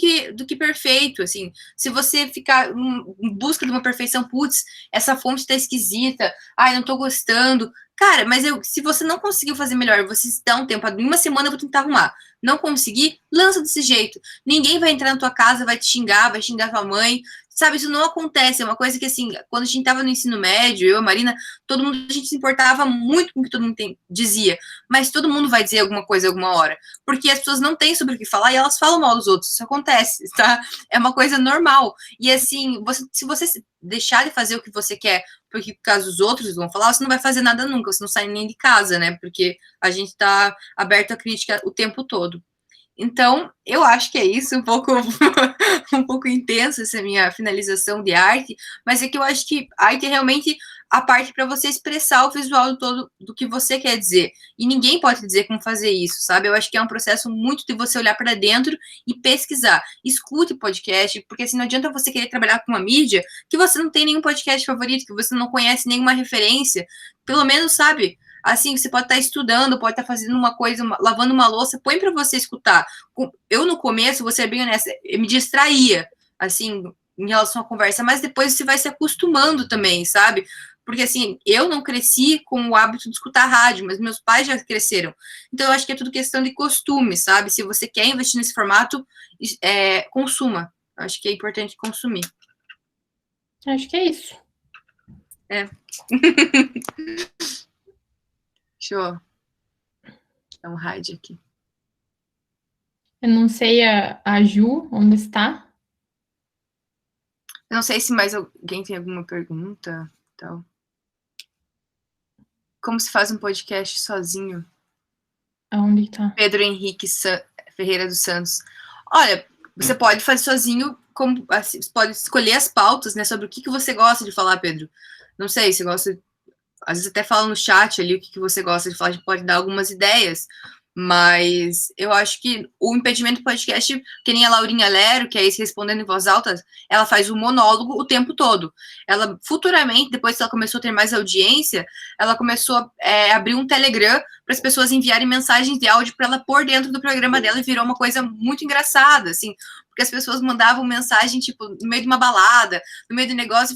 que perfeito, assim. Se você ficar em busca de uma perfeição, putz, essa fonte tá esquisita, ai, não tô gostando. Cara, mas se você não conseguiu fazer melhor, você dá um tempo, em uma semana eu vou tentar arrumar. Não conseguir, lança desse jeito. Ninguém vai entrar na tua casa, vai te xingar, vai xingar tua mãe. Sabe, isso não acontece. É uma coisa que, assim, quando a gente tava no ensino médio, eu e a Marina, todo mundo, a gente se importava muito com o que todo mundo dizia. Mas todo mundo vai dizer alguma coisa alguma hora. Porque as pessoas não têm sobre o que falar e elas falam mal dos outros. Isso acontece, tá? É uma coisa normal. E, assim, se você deixar de fazer o que você quer porque por causa dos outros vão falar, você não vai fazer nada nunca, você não sai nem de casa, né? Porque a gente tá aberto à crítica o tempo todo. Então, eu acho que é isso, um pouco um pouco intenso essa minha finalização de arte, mas é que eu acho que a arte é realmente a parte para você expressar o visual todo do que você quer dizer. E ninguém pode dizer como fazer isso, sabe? Eu acho que é um processo muito de você olhar para dentro e pesquisar. Escute podcast, porque assim não adianta você querer trabalhar com uma mídia que você não tem nenhum podcast favorito, que você não conhece nenhuma referência. Pelo menos, sabe? Assim, você pode estar estudando, pode estar fazendo uma coisa, lavando uma louça, põe para você escutar. Eu, no começo, vou ser bem honesta, eu me distraía, assim, em relação à conversa, mas depois você vai se acostumando também, sabe? Porque, assim, eu não cresci com o hábito de escutar rádio, mas meus pais já cresceram. Então, eu acho que é tudo questão de costume, sabe? Se você quer investir nesse formato, consuma. Eu acho que é importante consumir. Acho que é isso. É. Deixa eu dar um hide aqui. Eu não sei a Ju onde está. Eu não sei se mais alguém tem alguma pergunta. Então. Como se faz um podcast sozinho? Aonde está? Pedro Henrique Ferreira dos Santos. Olha, você pode fazer sozinho, como, assim, você pode escolher as pautas, né, sobre o que você gosta de falar, Pedro. Não sei, você gosta... Às vezes até fala no chat ali o que você gosta de falar, a gente pode dar algumas ideias, mas eu acho que o Impedimento Podcast, que nem a Laurinha Lero, que é esse Respondendo em Voz Alta, ela faz um monólogo o tempo todo. Ela, futuramente, depois que ela começou a ter mais audiência, ela começou a abrir um Telegram para as pessoas enviarem mensagens de áudio para ela pôr dentro do programa dela, e virou uma coisa muito engraçada, assim, porque as pessoas mandavam mensagem, tipo, no meio de uma balada, no meio do negócio,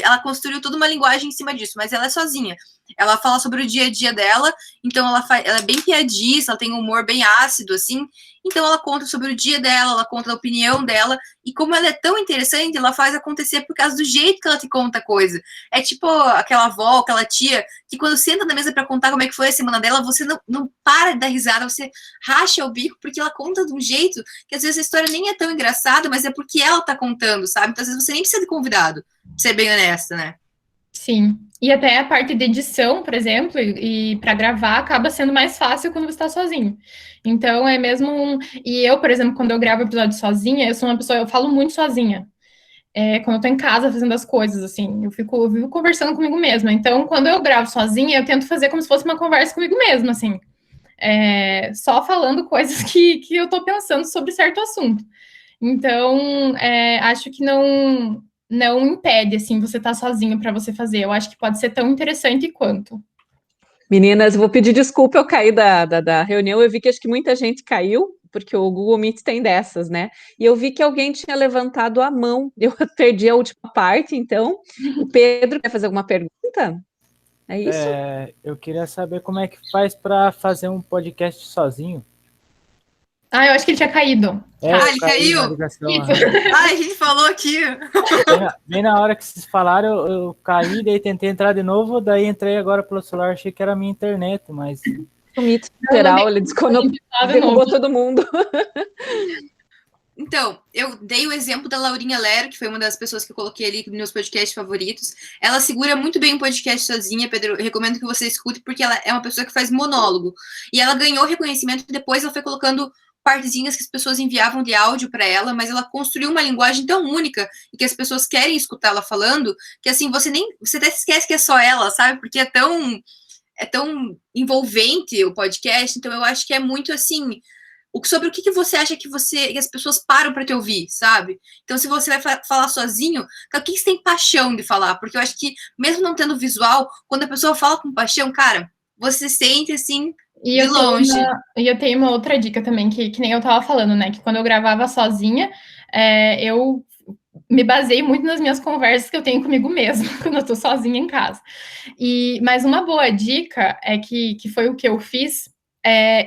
ela construiu toda uma linguagem em cima disso, mas ela é sozinha. Ela fala sobre o dia a dia dela, então ela é bem piadista, ela tem um humor bem ácido, assim, então ela conta sobre o dia dela, ela conta a opinião dela, e como ela é tão interessante, ela faz acontecer por causa do jeito que ela te conta a coisa. É tipo aquela avó, aquela tia, que quando senta na mesa para contar como é que foi a semana dela, você não para de dar risada, você racha o bico, porque ela conta de um jeito que às vezes a história nem é tão engraçada, mas é porque ela tá contando, sabe? Então às vezes você nem precisa de convidado, pra ser bem honesta, né? Sim. E até a parte de edição, por exemplo, e para gravar, acaba sendo mais fácil quando você está sozinho. Então, é mesmo. E eu, por exemplo, quando eu gravo episódio sozinha, eu sou uma pessoa, eu falo muito sozinha. Quando eu tô em casa fazendo as coisas, assim, eu vivo conversando comigo mesma. Então, quando eu gravo sozinha, eu tento fazer como se fosse uma conversa comigo mesma, assim. Só falando coisas que eu tô pensando sobre certo assunto. Então, acho que não impede, assim, você estar sozinho para você fazer. Eu acho que pode ser tão interessante quanto. Meninas, vou pedir desculpa, eu caí da reunião, eu vi que acho que muita gente caiu, porque o Google Meet tem dessas, né? E eu vi que alguém tinha levantado a mão, eu perdi a última parte, então. O Pedro quer fazer alguma pergunta? É isso? Eu queria saber como é que faz para fazer um podcast sozinho. Eu acho que ele tinha caído. Ele caiu? A gente falou aqui. Bem na hora que vocês falaram, eu caí, daí tentei entrar de novo, daí entrei agora pelo celular, achei que era a minha internet, mas... O mito geral, ele derrubou todo mundo. Então, eu dei o exemplo da Laurinha Lero, que foi uma das pessoas que eu coloquei ali nos meus podcasts favoritos. Ela segura muito bem o podcast sozinha, Pedro. Eu recomendo que você escute, porque ela é uma pessoa que faz monólogo. E ela ganhou reconhecimento, depois ela foi colocando partezinhas que as pessoas enviavam de áudio para ela, mas ela construiu uma linguagem tão única e que as pessoas querem escutar ela falando, que assim, você até esquece que é só ela, sabe? Porque é tão envolvente o podcast, então eu acho que é muito assim, sobre o que você acha que as pessoas param para te ouvir, sabe? Então, se você vai falar sozinho, o que você tem paixão de falar? Porque eu acho que, mesmo não tendo visual, quando a pessoa fala com paixão, cara, você sente, assim, E De longe. Eu tenho uma outra dica também, que nem eu tava falando, né? Que quando eu gravava sozinha, eu me baseei muito nas minhas conversas que eu tenho comigo mesma, quando eu tô sozinha em casa. Mas uma boa dica que foi o que eu fiz.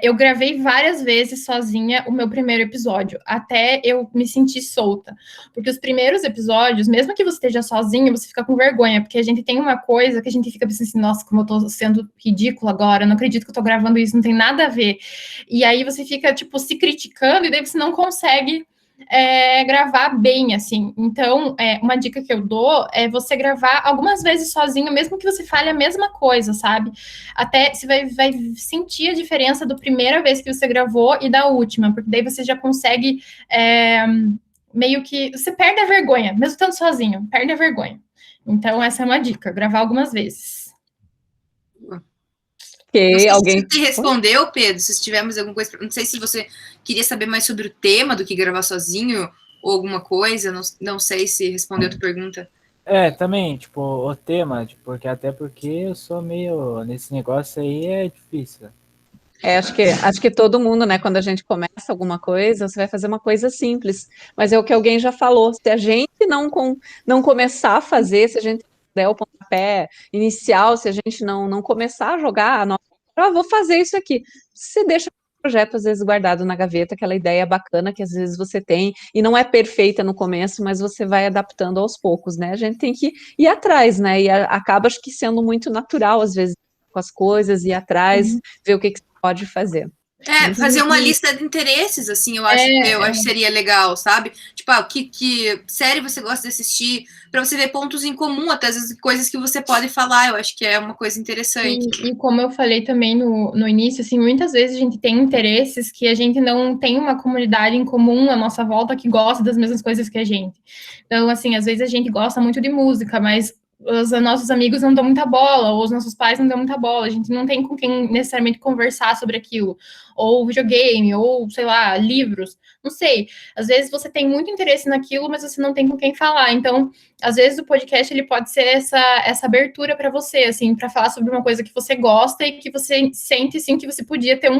Eu gravei várias vezes sozinha o meu primeiro episódio, até eu me sentir solta. Porque os primeiros episódios, mesmo que você esteja sozinho, você fica com vergonha, porque a gente tem uma coisa que a gente fica pensando assim, nossa, como eu tô sendo ridícula agora, eu não acredito que eu tô gravando isso, não tem nada a ver. E aí você fica, tipo, se criticando, e daí você não consegue gravar bem, assim. Então, uma dica que eu dou é você gravar algumas vezes sozinho, mesmo que você fale a mesma coisa, sabe? Até você vai sentir a diferença da primeira vez que você gravou e da última, porque daí você já consegue meio que... Você perde a vergonha, mesmo estando sozinho, perde a vergonha. Então, essa é uma dica, gravar algumas vezes. Que Não sei alguém se você respondeu, Pedro, se tivemos alguma coisa. Não sei se você queria saber mais sobre o tema do que gravar sozinho ou alguma coisa. Não sei se respondeu a tua pergunta. Também, tipo, o tema, tipo, porque eu sou meio. Nesse negócio aí é difícil. acho que todo mundo, né, quando a gente começa alguma coisa, você vai fazer uma coisa simples, mas é o que alguém já falou, se a gente não começar a fazer, se a gente der o pontapé inicial, se a gente não começar a jogar, vou fazer isso aqui, você deixa o projeto às vezes guardado na gaveta, aquela ideia bacana que às vezes você tem, e não é perfeita no começo, mas você vai adaptando aos poucos, né, a gente tem que ir atrás, né, e acaba, acho que sendo muito natural, às vezes, com as coisas, ir atrás, ver o que pode fazer. Fazer uma lista de interesses, assim, eu acho que seria legal, sabe? Tipo, que série você gosta de assistir, para você ver pontos em comum, até às vezes coisas que você pode falar, eu acho que é uma coisa interessante. E como eu falei também no início, assim, muitas vezes a gente tem interesses que a gente não tem uma comunidade em comum à nossa volta que gosta das mesmas coisas que a gente. Então, assim, às vezes a gente gosta muito de música, mas os nossos amigos não dão muita bola, ou os nossos pais não dão muita bola, a gente não tem com quem necessariamente conversar sobre aquilo, ou videogame, ou, sei lá, livros, não sei. Às vezes você tem muito interesse naquilo, mas você não tem com quem falar, então, às vezes o podcast, ele pode ser essa abertura para você, assim, para falar sobre uma coisa que você gosta e que você sente, assim, que você podia ter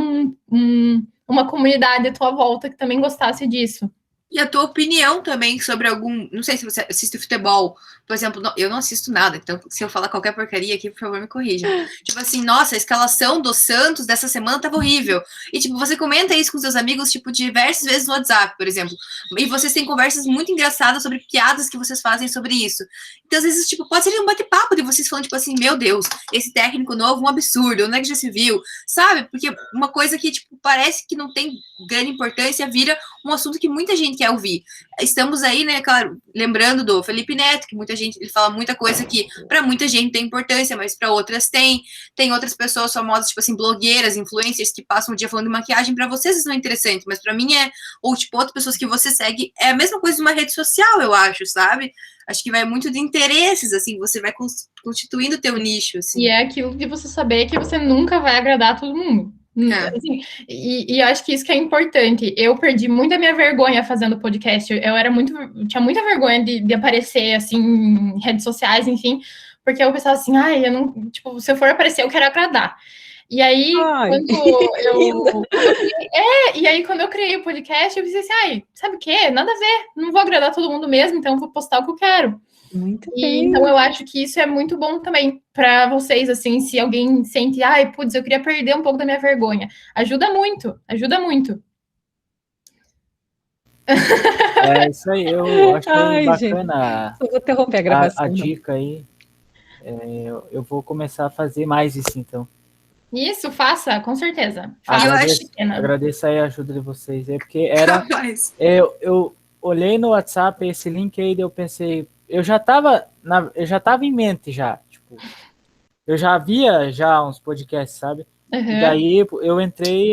uma comunidade à tua volta que também gostasse disso. E a tua opinião também sobre algum... Não sei se você assiste futebol. Por exemplo, eu não assisto nada. Então, se eu falar qualquer porcaria aqui, por favor, me corrija. Tipo assim, nossa, a escalação do Santos dessa semana tava horrível. E, tipo, você comenta isso com seus amigos, tipo, diversas vezes no WhatsApp, por exemplo. E vocês têm conversas muito engraçadas sobre piadas que vocês fazem sobre isso. Então, às vezes, tipo, pode ser um bate-papo de vocês falando, tipo assim, meu Deus, esse técnico novo, um absurdo, onde é que já se viu? Sabe? Porque uma coisa que, tipo, parece que não tem grande importância vira um assunto que muita gente quer ouvir. Estamos aí, né, claro, lembrando do Felipe Neto, que muita gente, ele fala muita coisa que para muita gente tem importância, mas para outras tem. Tem outras pessoas famosas, tipo assim, blogueiras, influencers, que passam o dia falando de maquiagem, para vocês isso não é interessante, mas para mim é. Ou, tipo, outras pessoas que você segue, é a mesma coisa de uma rede social, eu acho, sabe? Acho que vai muito de interesses, assim, você vai constituindo o teu nicho, assim. E é aquilo de você saber que você nunca vai agradar todo mundo. Assim, e eu acho que isso que é importante. Eu perdi muito a minha vergonha fazendo podcast. Tinha muita vergonha de aparecer assim em redes sociais, enfim, porque eu pensava assim, ai, eu não, tipo, se eu for aparecer, eu quero agradar. E aí, quando eu criei o podcast, eu pensei assim, ai, sabe o quê? Nada a ver, não vou agradar todo mundo mesmo, então eu vou postar o que eu quero. Muito bem. Então, eu acho que isso é muito bom também para vocês, assim, se alguém sente, ai, putz, eu queria perder um pouco da minha vergonha. Ajuda muito, ajuda muito. É isso aí, eu achei bacana gente, vou interromper a gravação. a dica aí. Eu vou começar a fazer mais isso, então. Isso, faça, com certeza. Agradeço aí a ajuda de vocês aí, porque era... eu olhei no WhatsApp esse link aí, daí eu pensei... Eu já tava em mente já, tipo... Eu já havia uns podcasts, sabe? Uhum. E daí eu entrei